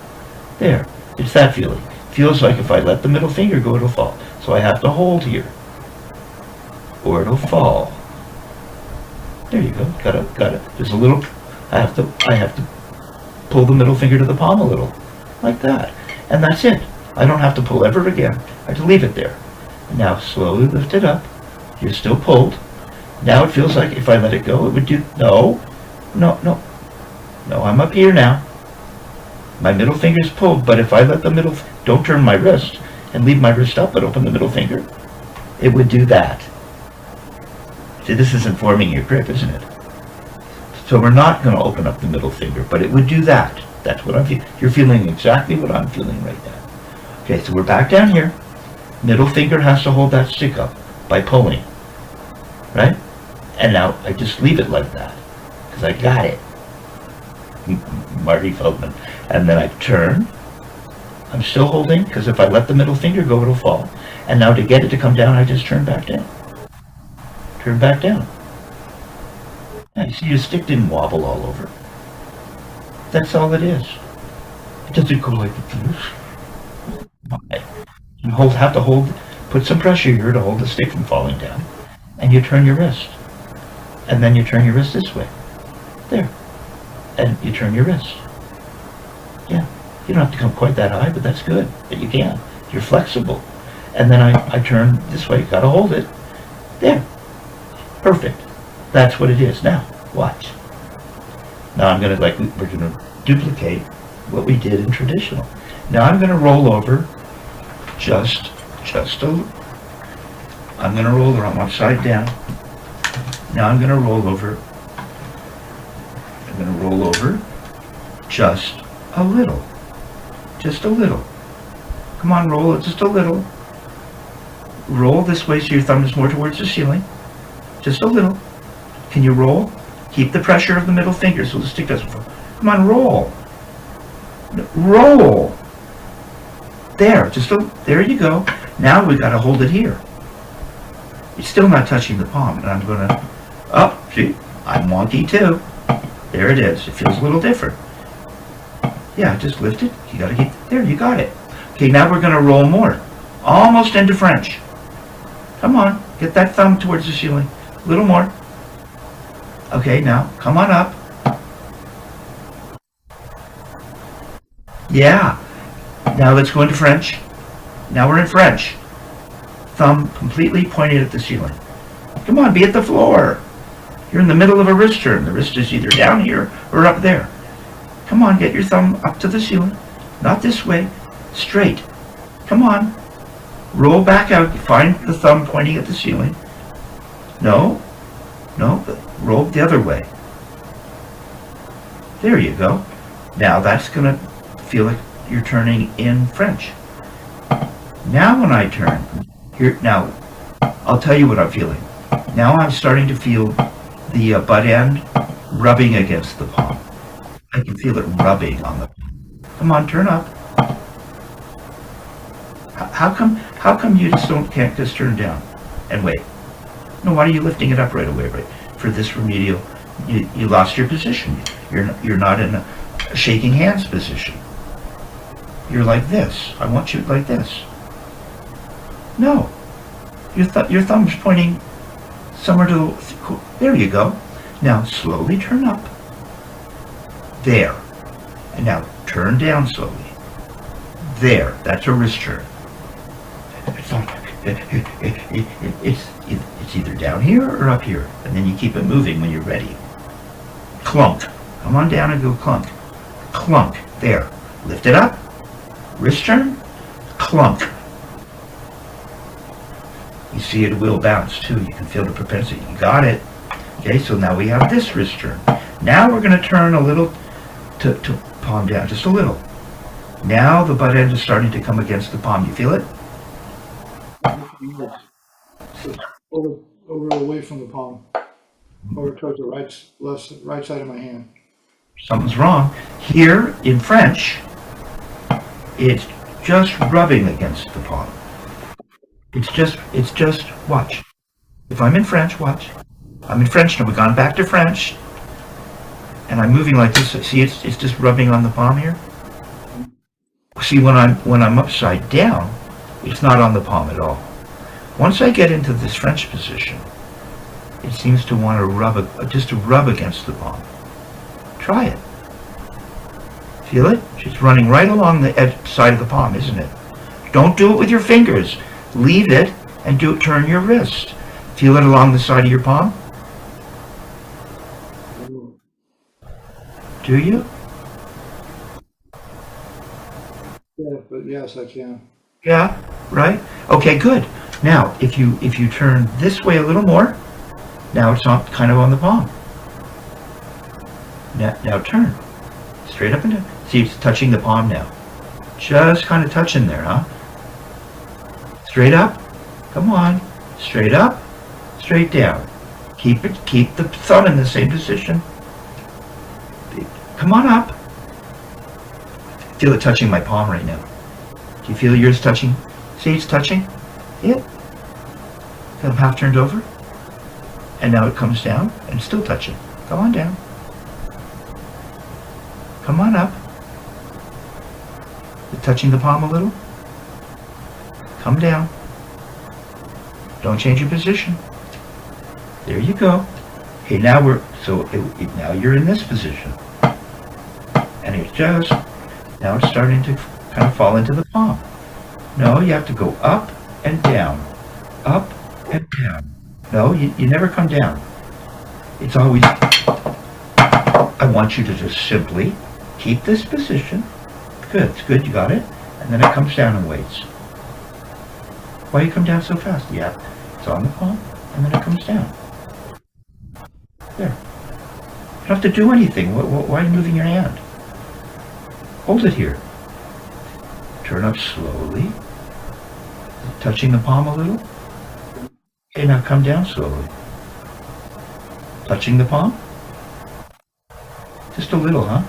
There. It's that feeling. Feels like if I let the middle finger go, it'll fall. So I have to hold here. Or it'll fall. There you go. Got it. There's a little, I have to pull the middle finger to the palm a little. Like that. And that's it. I don't have to pull ever again. I have to leave it there. And now slowly lift it up. You're still pulled. Now it feels like if I let it go, it would do, no, I'm up here now. My middle finger's pulled, but if I let don't turn my wrist and leave my wrist up but open the middle finger, it would do that. See, this is informing your grip, isn't it? So we're not going to open up the middle finger, but it would do that. That's what I'm feeling. You're feeling exactly what I'm feeling right now. Okay, so we're back down here. Middle finger has to hold that stick up by pulling, right? And now I just leave it like that, because I got it. Marty Feldman. And then I turn. I'm still holding, because if I let the middle finger go, it'll fall. And now to get it to come down, I just turn back down. Turn back down. Yeah, you see, your stick didn't wobble all over. That's all it is. It doesn't go like this. You have to hold, put some pressure here to hold the stick from falling down. And you turn your wrist. And then you turn your wrist this way. There. And you turn your wrist. Yeah. You don't have to come quite that high, but that's good. But you can. You're flexible. And then I turn this way. Gotta hold it. There. Perfect. That's what it is. Now, watch. Now I'm gonna, we're gonna duplicate what we did in traditional. Now I'm gonna roll over I'm gonna roll around upside down. Now I'm gonna roll over just a little. Just a little. Come on, roll it just a little. Roll this way so your thumb is more towards the ceiling. Just a little. Can you roll? Keep the pressure of the middle finger so the stick doesn't fall. Come on, roll. Roll. There, there you go. Now we gotta hold it here. It's still not touching the palm, and I'm gonna, see, I'm wonky too. There it is. It feels a little different. Yeah, just lift it. You gotta keep, there, you got it. Okay, now we're gonna roll more. Almost into French. Come on, get that thumb towards the ceiling. A little more. Okay, now, come on up. Yeah. Now let's go into French. Now we're in French. Thumb completely pointed at the ceiling. Come on, be at the floor. You're in the middle of a wrist turn. The wrist is either down here or up there. Come on, get your thumb up to the ceiling. Not this way. Straight. Come on. Roll back out. Find the thumb pointing at the ceiling. No. No, but roll the other way. There you go. Now that's going to feel like you're turning in French. Now when I turn, here, now, I'll tell you what I'm feeling. Now I'm starting to feel the butt end rubbing against the palm. I can feel it rubbing on the palm. Come on, turn up. How come you can't just turn down and wait? No, why are you lifting it up right away, right? For this remedial, you lost your position. You're not in a shaking hands position. You're like this. I want you like this. No. Your thumb's pointing somewhere to the, there you go. Now slowly turn up. There. And now turn down slowly. There. That's a wrist turn. It's either down here or up here. And then you keep it moving when you're ready. Clunk. Come on down and go clunk. Clunk. There. Lift it up. Wrist turn. Clunk. You see it will bounce too. You can feel the propensity. You got it. Okay, so now we have this wrist turn. Now we're going to turn a little to palm down, just a little. Now the butt end is starting to come against the palm. You feel it? Over away from the palm. Over towards the right side of my hand. Something's wrong. Here in French, it's just rubbing against the palm. It's just, watch. If I'm in French, watch. I'm in French now. We've gone back to French. And I'm moving like this. See, it's just rubbing on the palm here. See, when I'm upside down, it's not on the palm at all. Once I get into this French position, it seems to want to rub against the palm. Try it. Feel it? It's running right along the side of the palm, isn't it? Don't do it with your fingers. Leave it and turn your wrist. Feel it along the side of your palm? Do you? Yeah, but yes, I can. Yeah, right? Okay, good. Now, if you turn this way a little more, now it's kind of on the palm. Now turn. Straight up and down. See, it's touching the palm now. Just kind of touching there, huh? Straight up. Come on. Straight up. Straight down. Keep the thumb in the same position. Come on up. Feel it touching my palm right now. Do you feel yours touching? See, it's touching? Yeah. I'm half turned over. And now it comes down and still touching. Come on down. Come on up. You're touching the palm a little. Come down. Don't change your position. There you go. Okay, now now you're in this position. And now it's starting to kind of fall into the palm. No, you have to go up and down. Up and down. No, you never come down. It's always, I want you to just simply keep this position. Good, it's good, you got it. And then it comes down and waits. Why you come down so fast? Yeah, it's on the palm, and then it comes down. There. You don't have to do anything. Why are you moving your hand? Hold it here. Turn up slowly. Touching the palm a little. Okay, now come down slowly. Touching the palm? Just a little, huh?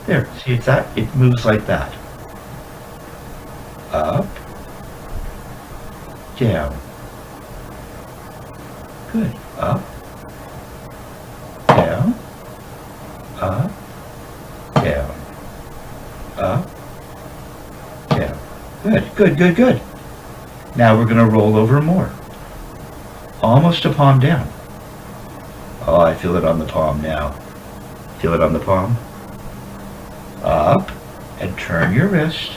There, see, it moves like that. Up, down. Good. Up, down, up, down, up, down. Good. Now we're going to roll over more. Almost to palm down. Oh, I feel it on the palm now. Feel it on the palm? Up, and turn your wrist.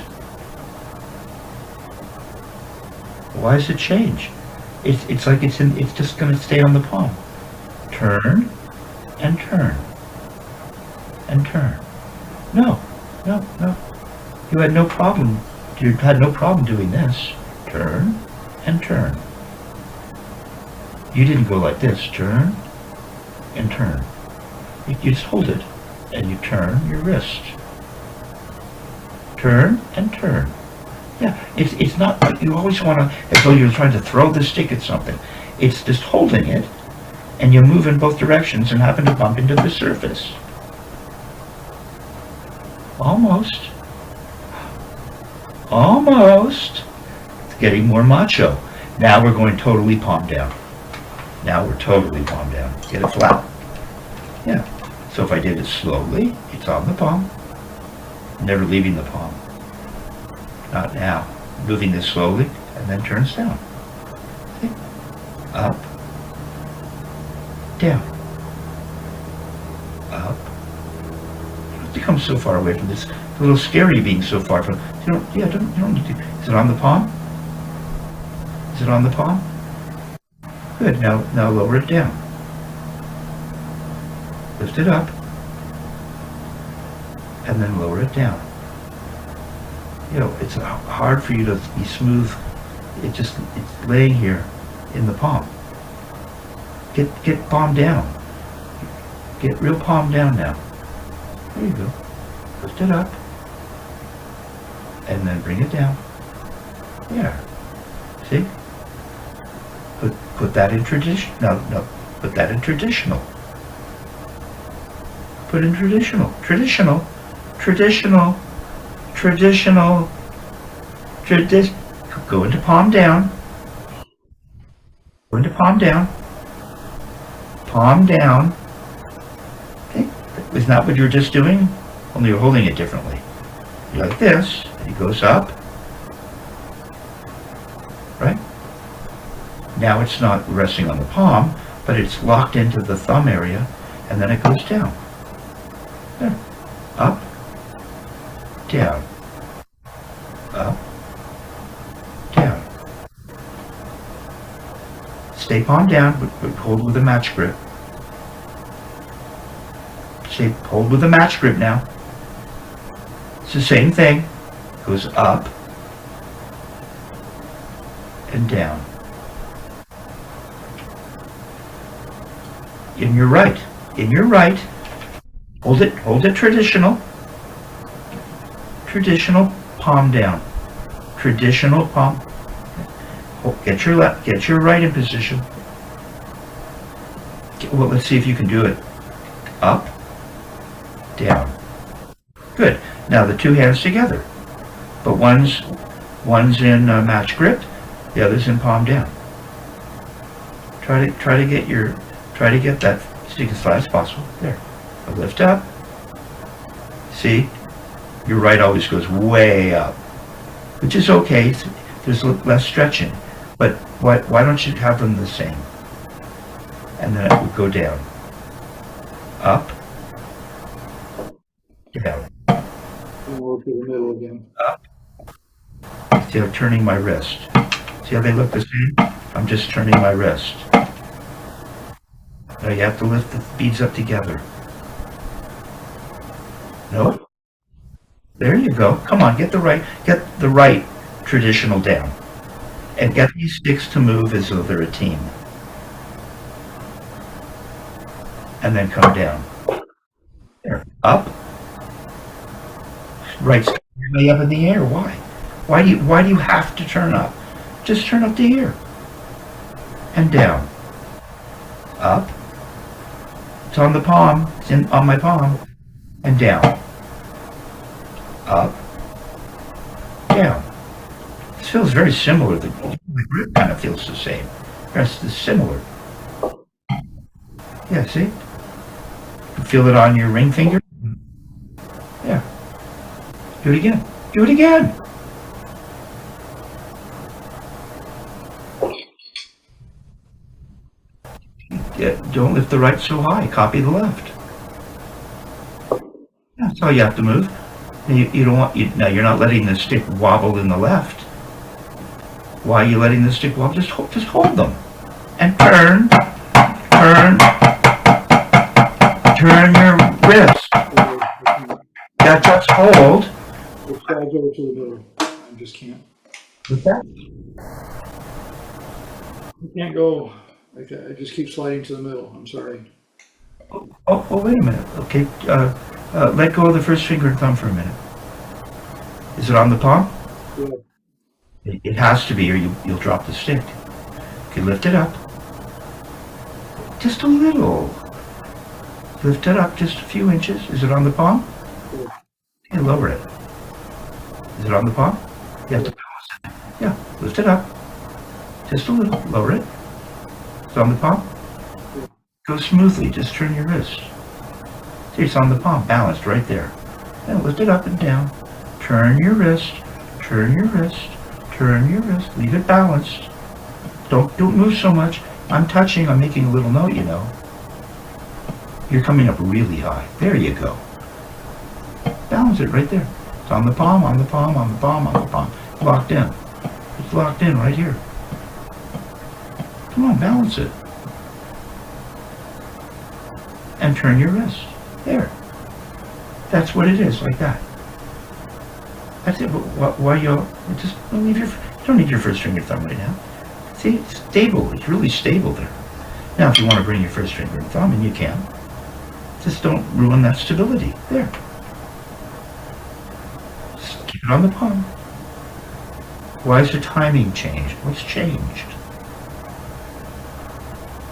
Why does it change? It's like it's just going to stay on the palm. Turn, and turn, and turn. No. You had no problem. You had no problem doing this. Turn, and turn. You didn't go like this. Turn, and turn. You just hold it, and you turn your wrist. Turn and turn. Yeah, it's not like you always want to, as though you're trying to throw the stick at something. It's just holding it, and you move in both directions and happen to bump into the surface. Almost. It's getting more macho. Now we're going totally palm down. Now we're totally palm down. Get it flat. Yeah. So if I did it slowly, it's on the palm. Never leaving the palm. Not now. Moving this slowly and then turns down. See? Up. Down. Up. You don't have to come so far away from this. It's a little scary being so far from. You don't need to. Is it on the palm? Is it on the palm? Good. Now lower it down. Lift it up. And then lower it down. You know, it's hard for you to be smooth. It's laying here in the palm. Get palm down. Get real palm down now. There you go. Lift it up. And then bring it down. There. See? Put that in tradition. No. Put that in traditional. Put in traditional. Go into palm down. Go into palm down. Palm down. Okay. Isn't that what you were just doing? Only you're holding it differently. You're like this, and it goes up. Right? Now it's not resting on the palm, but it's locked into the thumb area, and then it goes down. There. Up. Down. Up. Down. Stay palm down, but hold with a match grip. Hold with a match grip now. It's the same thing. Goes up and down. In your right. Hold it traditional. Traditional, palm down. Traditional palm. Get your left, get your right in position. Well, let's see if you can do it. Up, down. Good. Now the two hands together, but one's in match grip, the other's in palm down. Try to get that stick as flat as possible. There. Lift up. See, your right always goes way up, which is okay. There's less stretching, but why don't you have them the same? And then it would go down, up, down. And we'll to the middle again. Up. See, I'm turning my wrist. See how they look the same? I'm just turning my wrist. Now you have to lift the beads up together. No. There you go. Come on, get the right traditional down. And get these sticks to move as though they're a team. And then come down. There. Up. Right stick way up in the air. Why? Why do you have to turn up? Just turn up to here. And down. Up. It's on the palm. It's on my palm. And down. Up. Down. This feels very similar. The grip kind of feels the same. The rest is similar. Yeah, see? You feel it on your ring finger? Yeah. Do it again. Do it again. Yeah, don't lift the right so high. Copy the left. That's all you have to move. You don't want. Now you're not letting the stick wobble in the left. Why are you letting the stick wobble? Just hold them, and turn your wrist. Yeah, just hold. Let's try to go to the middle. I just can't. What's that? I can't go. I just keep sliding to the middle. I'm sorry. Oh, wait a minute. Okay, let go of the first finger and thumb for a minute. Is it on the palm? Yeah. It has to be, or you'll drop the stick. Okay, lift it up. Just a little. Lift it up just a few inches. Is it on the palm? Yeah. Okay, lower it. Is it on the palm? You have to balance it. Yeah, lift it up. Just a little. Lower it. Is it on the palm? Yeah. Go smoothly. Just turn your wrist. See, it's on the palm. Balanced right there. Now lift it up and down. Turn your wrist. Turn your wrist. Turn your wrist. Leave it balanced. Don't move so much. I'm touching. I'm making a little note, you know. You're coming up really high. There you go. Balance it right there. It's on the palm, on the palm, on the palm, on the palm. Locked in. It's locked in right here. Come on, balance it. And turn your wrist. There. That's what it is, like that. That's it. Why you just don't leave you don't need your first finger thumb right now. See, it's stable. It's really stable there. Now, if you want to bring your first finger and thumb, and you can, just don't ruin that stability. There. Just keep it on the palm. Why is the timing changed? What's changed?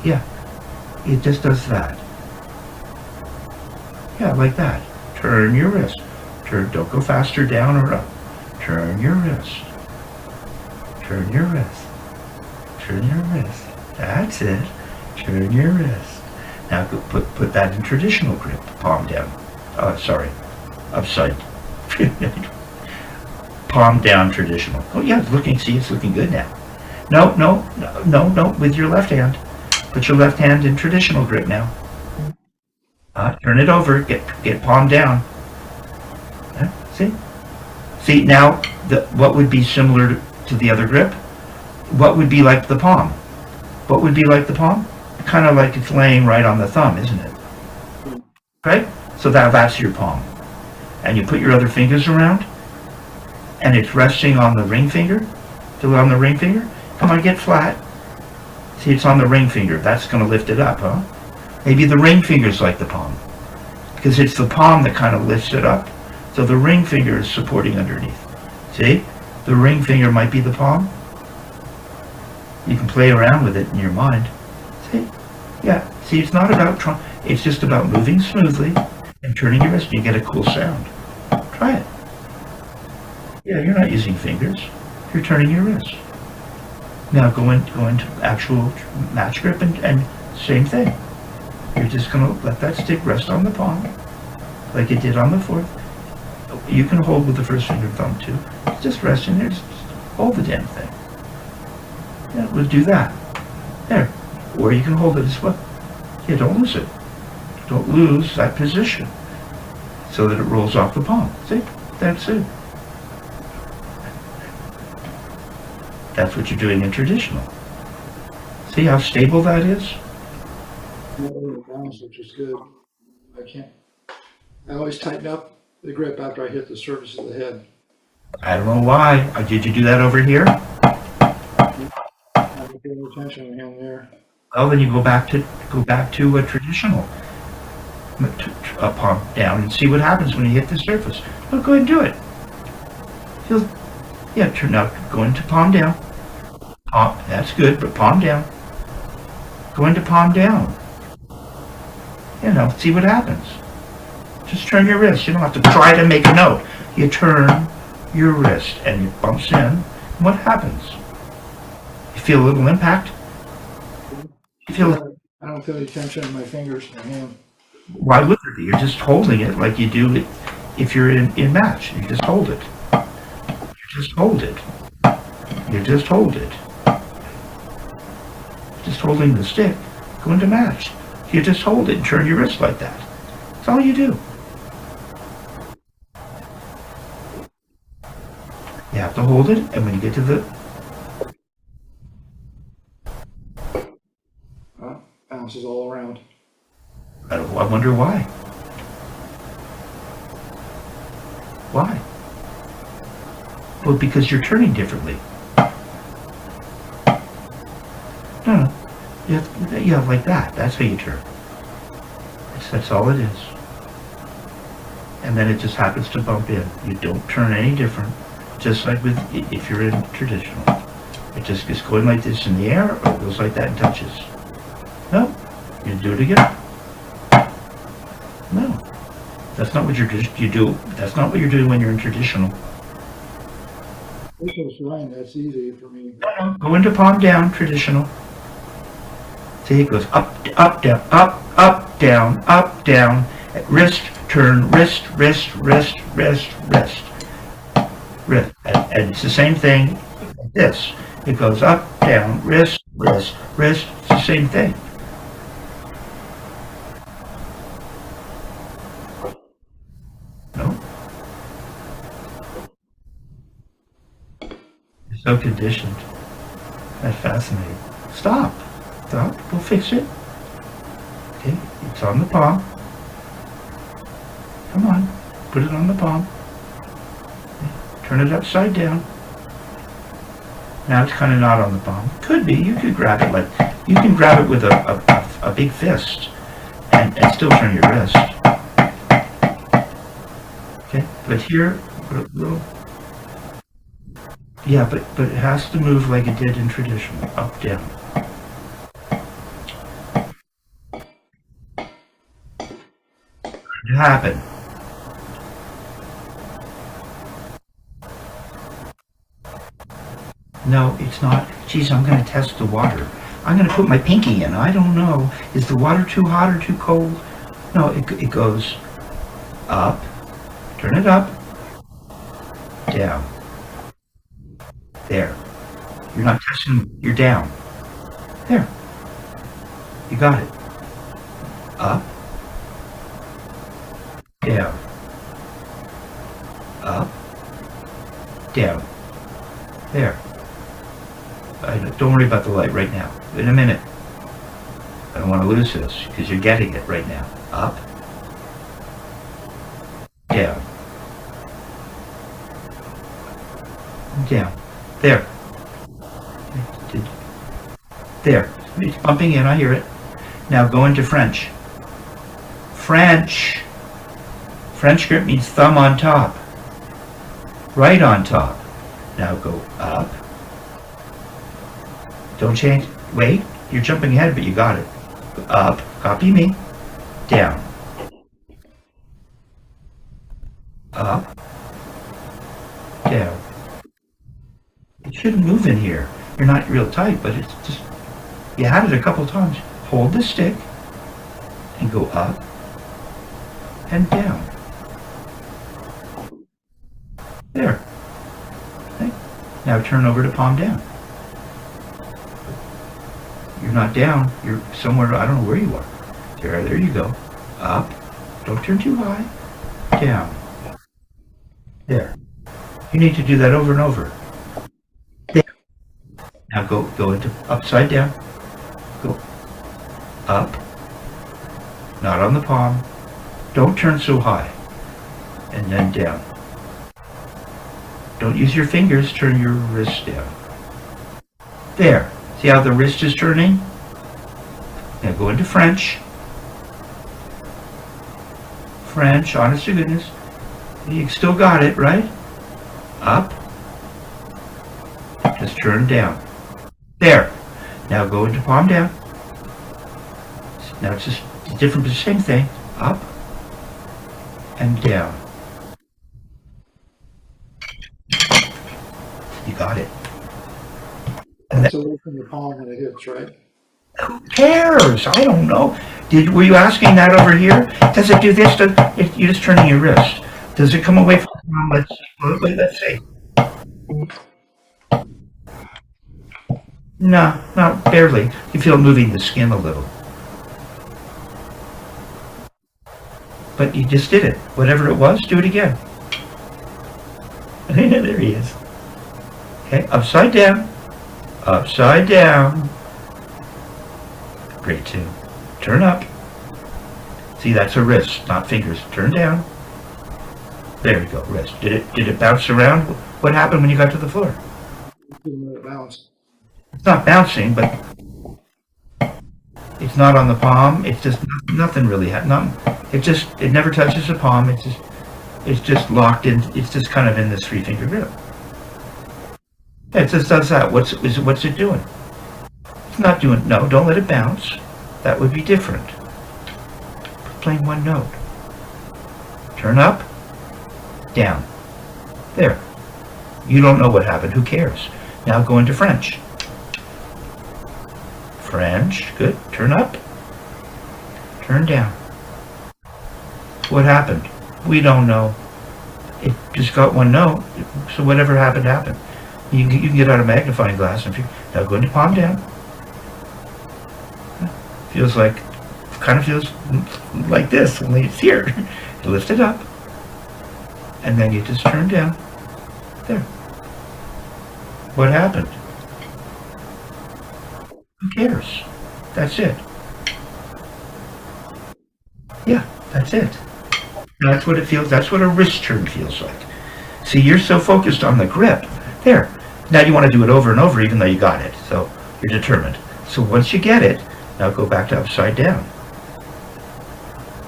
Yeah, it just does that. Yeah, like that. Turn your wrist. Don't go faster down or up. Turn your wrist. Turn your wrist. Turn your wrist. That's it. Turn your wrist. Now go put that in traditional grip. Palm down. Sorry. Upside. Palm down traditional. Oh yeah, it's looking. See, it's looking good now. No. With your left hand. Put your left hand in traditional grip now. Turn it over. Get palm down. See now, what would be similar to the other grip? What would be like the palm? What would be like the palm? Kind of like it's laying right on the thumb, isn't it? Right? So that's your palm. And you put your other fingers around, and it's resting on the ring finger. Feel it on the ring finger? Come on, get flat. See, it's on the ring finger. That's going to lift it up, huh? Maybe the ring finger's like the palm. because it's the palm that kind of lifts it up. So the ring finger is supporting underneath. See? The ring finger might be the palm. You can play around with it in your mind. See? Yeah. See, it's not about trying. It's just about moving smoothly and turning your wrist. You get a cool sound. Try it. Yeah, you're not using fingers. You're turning your wrist. Now go into actual match grip and same thing. You're just going to let that stick rest on the palm like it did on the fourth. You can hold with the first finger and thumb too. Just rest in there. Just hold the damn thing. Yeah, we'll do that. There. Or you can hold it as well. Yeah, don't lose it. Don't lose that position so that it rolls off the palm. See? That's it. That's what you're doing in traditional. See how stable that is? Balance, which is good. I always tighten up the grip after I hit the surface of the head. I don't know why. Did you do that over here? I'm paying attention to him there. Well, then you go back to a traditional palm down and see what happens when you hit the surface. Well, go ahead and do it. Turn out, go into palm down. Palm, that's good, but palm down. Go into palm down. See what happens. Just turn your wrist. You don't have to try to make a note. You turn your wrist and it bumps in. And what happens? You feel a little impact? You feel. I don't feel any tension in my fingers and hand. Why would there be? You're just holding it like you do it if you're in match. You just hold it. You just hold it. You just hold it. Just holding the stick. Go into match. You just hold it and turn your wrist like that. That's all you do. You have to hold it, and when you get to the... Bounces all around. I wonder why. Why? Well, because you're turning differently. No. Yeah, like that. That's how you turn. That's all it is. And then it just happens to bump in. You don't turn any different. Just like with if you're in traditional. It just is going like this in the air, or it goes like that and touches. No. You do it again. No. That's not what you do. That's not what you're doing when you're in traditional. This is fine. That's easy for me. No. Go into palm down, traditional. See, it goes up, down, up, down, wrist, turn, wrist. And it's the same thing like this. It goes up, down, wrist. It's the same thing. No? You're so conditioned. That's fascinating. Stop. We'll fix it. Okay, it's on the palm. Come on, put it on the palm. Turn it upside down. Now it's kind of not on the palm. Could be. You could grab it you can grab it with a big fist and still turn your wrist. Okay, but here, yeah, but it has to move like it did in traditional, up, down. Happen. No, it's not. Geez, I'm going to test the water. I'm going to put my pinky in. I don't know. Is the water too hot or too cold? No, it goes up. Turn it up. Down. There. You're not touching. You're down. There. You got it. Up. Down. Up. Down. There. Don't worry about the light right now. In a minute. I don't want to lose this because you're getting it right now. Up. Down. Down. There. There. It's bumping in. I hear it. Now go into French. French. French grip means thumb on top. Right on top. Now go up. Don't change. Wait, you're jumping ahead, but you got it. Up. Copy me. Down. Up. Down. It shouldn't move in here. You're not real tight, but it's just, you had it a couple times. Hold the stick and go up and down. There. Okay. Now turn over to palm down. You're not down. You're somewhere, I don't know where you are. There you go. Up. Don't turn too high. Down. There. You need to do that over and over. There. Now go into upside down. Go up. Not on the palm. Don't turn so high. And then down. Don't use your fingers, turn your wrist down. There. See how the wrist is turning? Now go into French. French, honest to goodness. You still got it, right? Up. Just turn down. There. Now go into palm down. Now it's just different, but the same thing. Up and down. You got it. And It's away from the palm when it hits, right? who cares? I don't know. Were you asking that over here? Does it do this? You're just turning your wrist. Does it come away from the palm? Let's see. No, barely. You feel moving the skin a little. But you just did it. Whatever it was, do it again. There he is. Okay, upside down. Upside down. Great too. Turn up. See, that's a wrist, not fingers. Turn down. There we go, wrist. Did it bounce around? What happened when you got to the floor? Didn't let it bounce. It's not bouncing, but it's not on the palm. It's just nothing really. It never touches the palm. It's just locked in. It's just kind of in this 3-finger grip. It just does that. What's it doing? It's not doing. No, don't let it bounce. That would be different. Playing one note. Turn up, down. There. You don't know what happened. Who cares? Now go into French. French. Good. Turn up. Turn down. What happened? We don't know. It just got one note. So whatever happened, happened. You can get out a magnifying glass and now go into palm down. Kind of feels like this, only it's here. You lift it up, and then you just turn down. There. What happened? Who cares? That's it. Yeah, that's it. That's what it feels. That's what a wrist turn feels like. See, you're so focused on the grip. There. Now you want to do it over and over, even though you got it. So you're determined. So once you get it, now go back to upside down.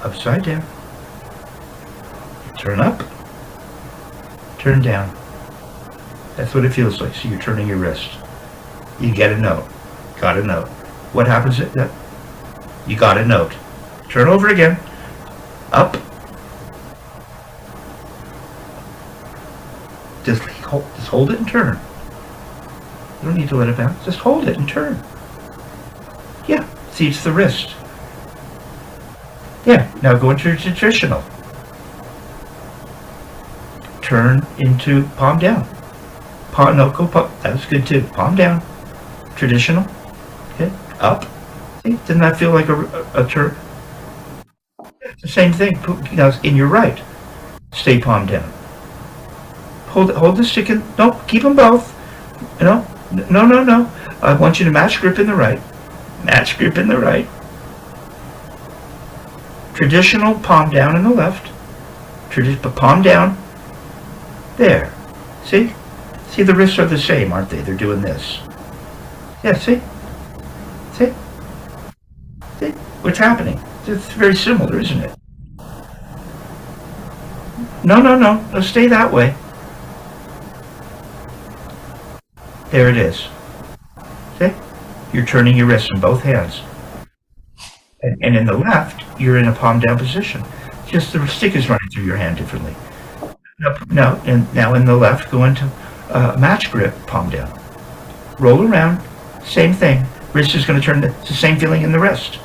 Upside down. Turn up. Turn down. That's what it feels like. So you're turning your wrist. You get a note. Got a note. What happens at that? You got a note. Turn over again. Up. Just hold it and turn. You don't need to let it bounce. Just hold it and turn. Yeah. See, it's the wrist. Yeah. Now go into traditional. Turn into palm down. That was good too. Palm down. Traditional. Okay. Up. See, doesn't that feel like a turn? It's the same thing. Now in your right. Stay palm down. Hold the stick in. No, keep them both. No. I want you to match grip in the right. Match grip in the right. Traditional palm down in the left. Palm down. There. See? See, the wrists are the same, aren't they? They're doing this. Yeah, see? See? See? What's happening? It's very similar, isn't it? No, no, no. No, stay that way. There it is. See? You're turning your wrists in both hands. And in the left, you're in a palm down position. Just the stick is running through your hand differently. No, and now in the left, go into match grip, palm down. Roll around, same thing. Wrist is going to turn, it's the same feeling in the wrist.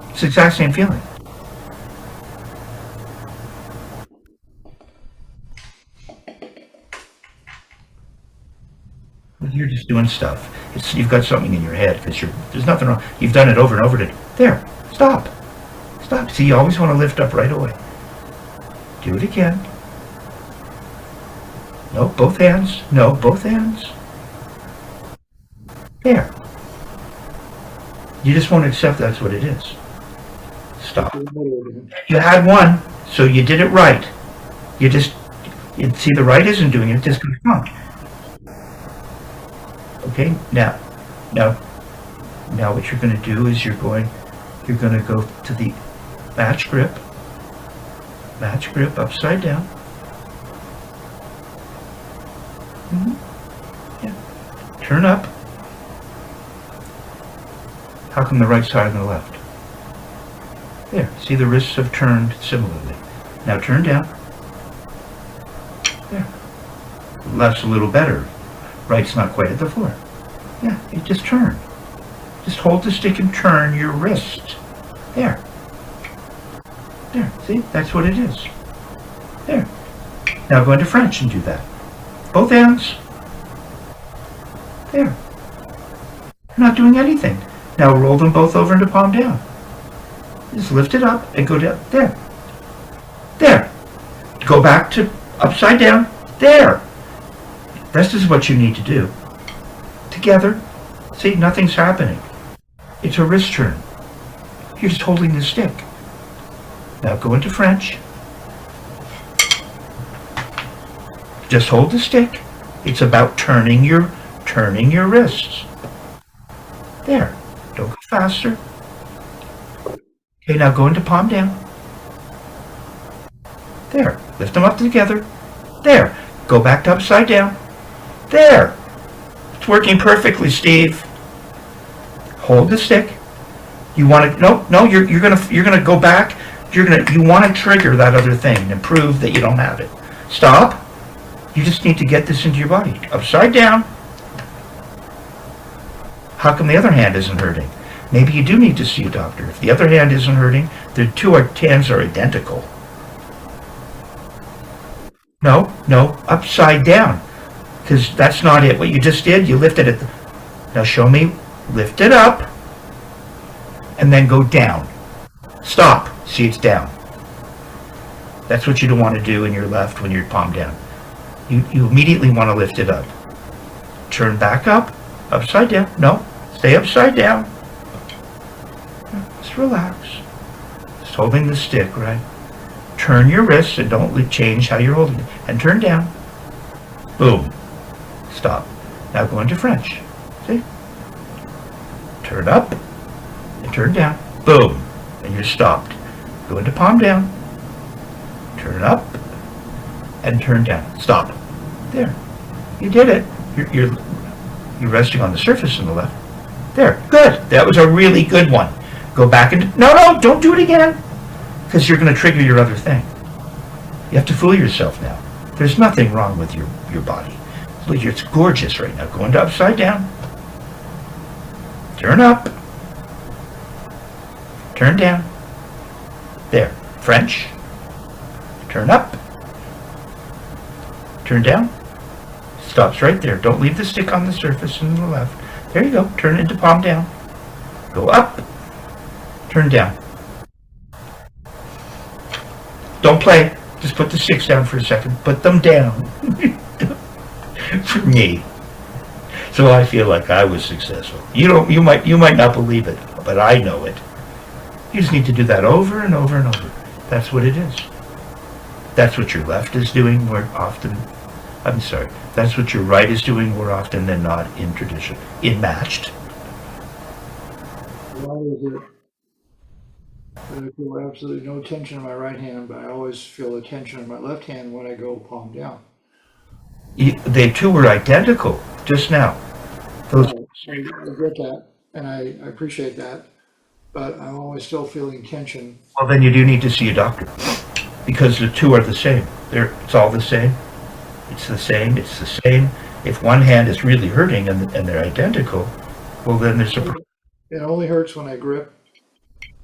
It's the exact same feeling. You're just doing stuff. You've got something in your head because there's nothing wrong. You've done it over and over. There, stop. Stop. See, you always want to lift up right away. Do it again. No, both hands. No, both hands. There. You just won't accept that's what it is. Stop. You had one, so you did it right. You see, the right isn't doing it, it's just going wrong. Okay, now what you're going to do is you're going to go to the match grip upside down. Yeah. Turn up. How come the right side and the left? There, see the wrists have turned similarly. Now turn down. There. Left's a little better. Right's not quite at the floor. Yeah, you just turn. Just hold the stick and turn your wrist. There. There, see? That's what it is. There. Now go into French and do that. Both hands. There. You're not doing anything. Now roll them both over into palm down. Just lift it up and go down. There. There. Go back to upside down. There. This is what you need to do. Together. See, nothing's happening. It's a wrist turn. You're just holding the stick. Now go into French. Just hold the stick. It's about turning your wrists. There. Don't go faster. Okay, now go into palm down. There. Lift them up together. There. Go back to upside down. There. It's working perfectly, Steve. Hold the stick. You want to you're gonna go back. You want to trigger that other thing and prove that you don't have it. Stop. You just need to get this into your body. Upside down. How come the other hand isn't hurting? Maybe you do need to see a doctor. If the other hand isn't hurting, the two hands are identical. No, upside down. Because that's not it. What you just did, you lifted it. Now show me, lift it up, and then go down. Stop. See, it's down. That's what you don't want to do in your left when you're palm down. You immediately want to lift it up. Turn back up, upside down. No, stay upside down. Just relax. Just holding the stick, right? Turn your wrists and don't change how you're holding it. And turn down. Boom. Stop. Now go into French. See? Turn up and turn down. Boom. And you're stopped. Go into palm down. Turn up and turn down. Stop. There. You did it. You're resting on the surface on the left. There. Good. That was a really good one. Go back and... No, don't do it again. Because you're going to trigger your other thing. You have to fool yourself now. There's nothing wrong with your body. It's gorgeous right now. Go into upside down. Turn up. Turn down. There. French. Turn up. Turn down. Stops right there. Don't leave the stick on the surface on the left. There you go. Turn it into palm down. Go up. Turn down. Don't play. Just put the sticks down for a second. Put them down. For me. So I feel like I was successful. You might not believe it, but I know it. You just need to do that over and over and over. That's what it is. That's what your left is doing more often. I'm sorry. That's what your right is doing more often than not in tradition. In matched. Why is it But I feel absolutely no tension in my right hand, but I always feel the tension in my left hand when I go palm down. They two were identical just now. Those, Right, I get that, and I appreciate that, but I'm always still feeling tension. well, then you do need to see a doctor because the two are the same. It's all the same. It's the same. It's the same. If one hand is really hurting and they're identical, well, then there's a problem. It only hurts when I grip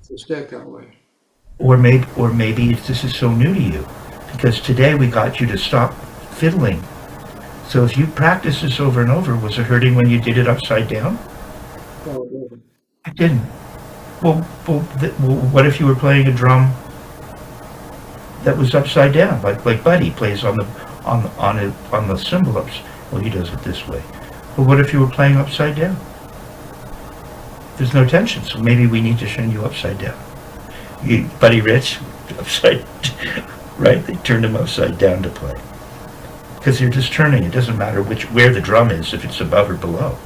the stick that way. Or maybe this is so new to you because today we got you to stop fiddling. So if you practice this over and over, was it hurting when you did it upside down? No, it doesn't. It didn't. Well, what if you were playing a drum that was upside down, like Buddy plays on the cymbal ups? Well, he does it this way. But what if you were playing upside down? There's no tension, so maybe we need to turn you upside down. Buddy Rich, upside, right? They turned him upside down to play because you're just turning. It doesn't matter where the drum is, if it's above or below.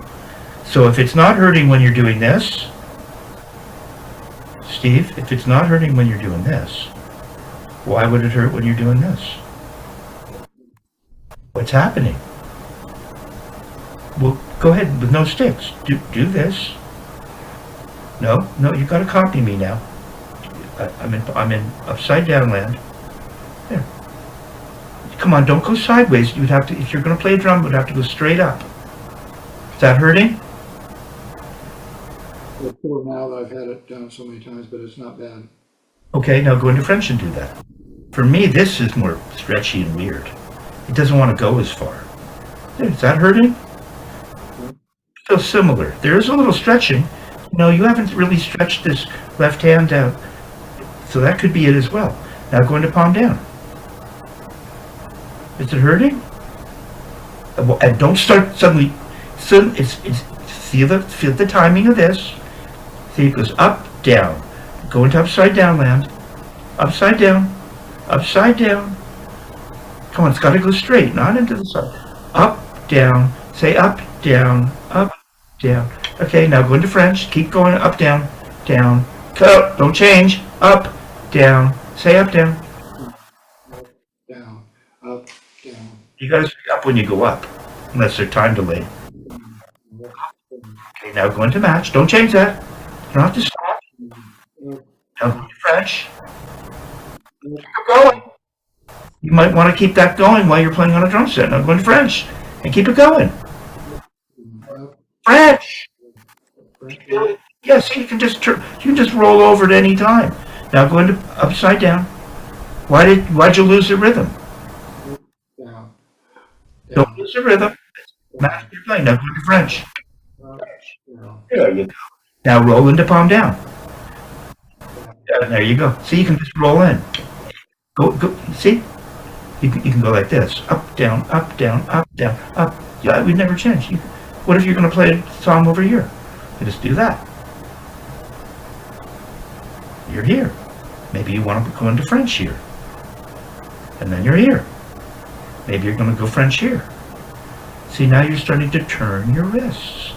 So if it's not hurting when you're doing this, Steve, if it's not hurting when you're doing this, why would it hurt when you're doing this? What's happening? Well, go ahead with no sticks. Do this. No, you got to copy me now. I'm in upside down land. There. Come on, don't go sideways. You'd have to, if you're going to play a drum, you'd have to go straight up. Is that hurting? It's poor now that I've had it done so many times, but it's not bad. Okay, now go into French and do that. For me, this is more stretchy and weird. It doesn't want to go as far. Is that hurting? Feels similar. There is a little stretching. No, you haven't really stretched this left hand out. So that could be it as well. Now go into palm down. Is it hurting? And don't start suddenly. So feel the timing of this. See, it goes up, down. Go into upside down land. Upside down. Upside down. Come on, it's got to go straight, not into the side. Up, down. Say up, down, up, down. Okay, now go into French. Keep going up, down, down. Cut. Don't change. Up, down. Say up, down. Down, up, down. You got to say up when you go up, unless there's time delay. Okay, now go into match. Don't change that. You don't have to stop. Now go into French. Keep going. You might want to keep that going while you're playing on a drum set. Now go into French and keep it going. French. Yeah, see, you can just roll over at any time. Now go into upside down. Why'd you lose the rhythm? Down. Don't lose the rhythm. Match your playing. Now go into French. Down. There you go. Now roll into palm down. Yeah, there you go. See, you can just roll in. Go. See, you can go like this: up, down, up, down, up, down, up. Yeah, we'd never change. What if you're going to play a song over here? You just do that. You're here. Maybe you want to go into French here, and then you're here. Maybe you're going to go French here. See, now you're starting to turn your wrists.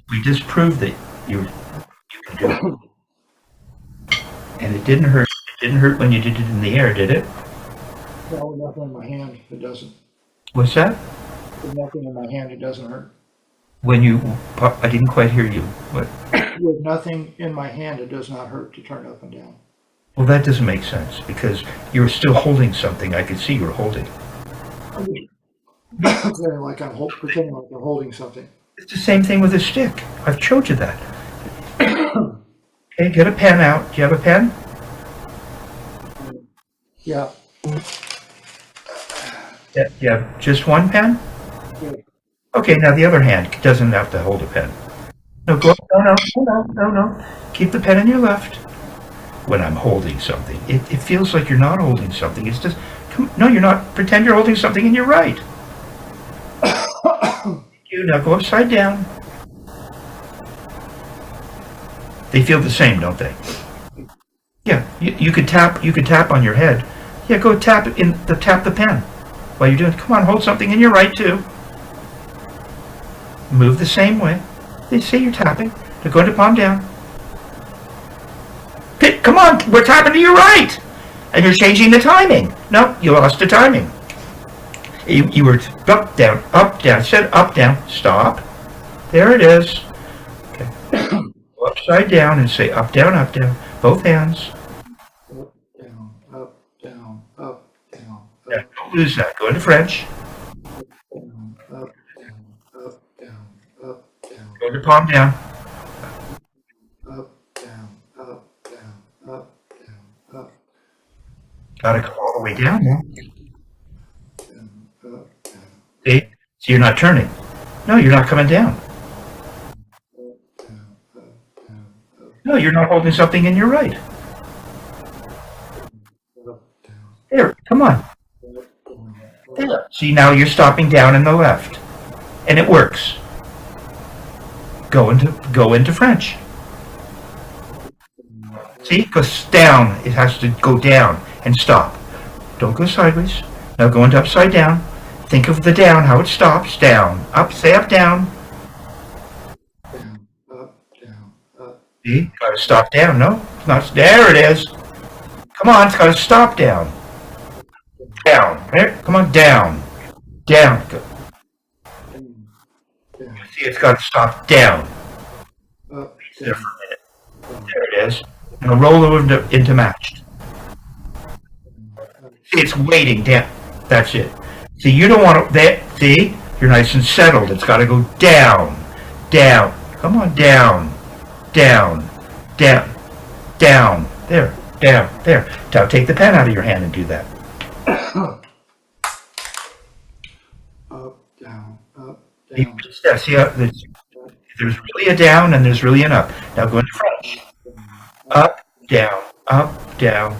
We just proved that you can do it. And it didn't hurt. It didn't hurt when you did it in the air, did it? No, nothing in my hand, it doesn't. What's that? With nothing in my hand, it doesn't hurt. I didn't quite hear you. What? With nothing in my hand, it does not hurt to turn up and down. Well, that doesn't make sense because you were still holding something. I could see you were holding. Pretending like I'm holding something. It's the same thing with a stick. I've showed you that. Okay, get a pen out. Do you have a pen? Yeah. Yeah. You have just one pen? Yeah. Okay, now the other hand doesn't have to hold a pen. No, no. Keep the pen in your left. When I'm holding something, it feels like you're not holding something. It's just, no, you're not. Pretend you're holding something and you're right. Now go upside down. They feel the same, don't they? Yeah, you could tap on your head. Yeah, go tap the pen while you're doing it. Come on, hold something in your right too. Move the same way. They say you're tapping. Now go into palm down. Come on, we're tapping to your right. And you're changing the timing. No, you lost the timing. You were up, down, said up, down, stop. There it is. Okay. Go upside down and say up, down, both hands. Up, down, up, down, up, down, Now, up, don't lose that. Go into French. down, up, down, up, down, up, down, Go into palm down. up, down, up, down, up, down, up, Gotta go all the way down now. down, up, down, See? So you're not turning. No, you're not coming down. down, up, down, up, No, you're not holding something in your right. up, down, There, come on. up, down, There. See, now you're stopping down in the left. And it works. Go into French. See, it goes down. It has to go down and stop. Don't go sideways. Now go into upside down. Think of the down, how it stops. Down. Up, say up, down. down, up, down, up, See, gotta stop down. No, it's not. There it is. Come on, it's gotta stop down. Down. There, come on, down. Down. Go. down, down, See, it's gotta stop down. up, There for a minute. There it is. Now roll over into matched. See, it's waiting down. That's it. See, you don't want to, see, you're nice and settled. It's got to go down, down. Come on, down, down, down, down. There, down, there. Now take the pen out of your hand and do that. up, down, up, See, down, see how there's really a down and there's really an up. Now go into French. Up, down.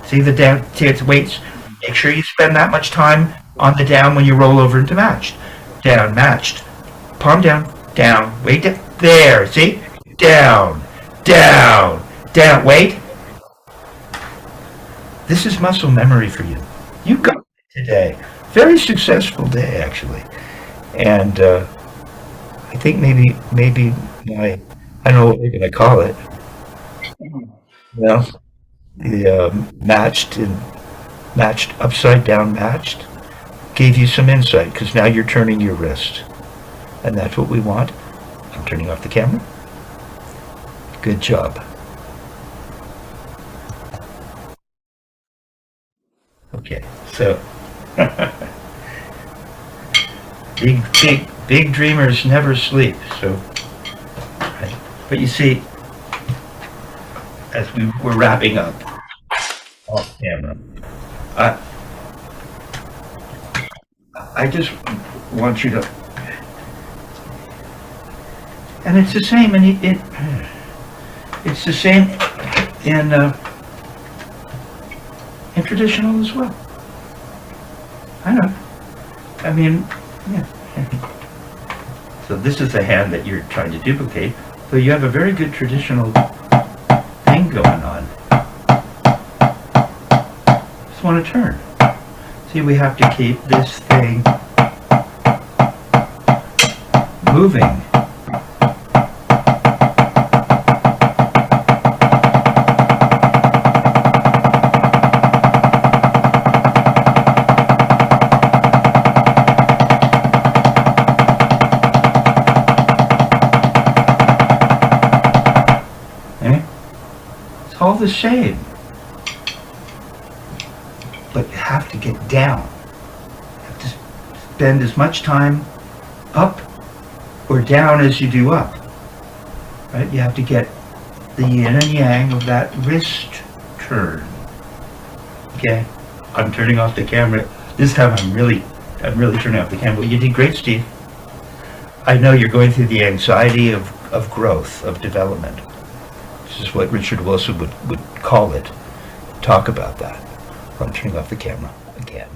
See the down, see its weights. Make sure you spend that much time on the down when you roll over into matched. Down, matched. Palm down, weight down. There, see? Down, wait. This is muscle memory for you. You got it today. Very successful day, actually. And I think maybe my, I don't know what we're going to call it. Well, the matched, upside down matched, gave you some insight because now you're turning your wrist. And that's what we want. I'm turning off the camera. Good job. Okay, so big dreamers never sleep. So, right. But you see, as we were wrapping up off camera, I just want you to, and it's the same, and it's the same in traditional as well. I know. I mean, yeah. So this is the hand that you're trying to duplicate. So you have a very good traditional thing going on. Just want to turn. See, we have to keep this thing moving. All the same, but you have to get down. You have to spend as much time up or down as you do up, right? You have to get the yin and yang of that wrist turn. Okay, I'm turning off the camera. This time I'm really turning off the camera. You did great, Steve. I know you're going through the anxiety of growth, of development. This is what Richard Wilson would call it. Talk about that. I'm turning off the camera again.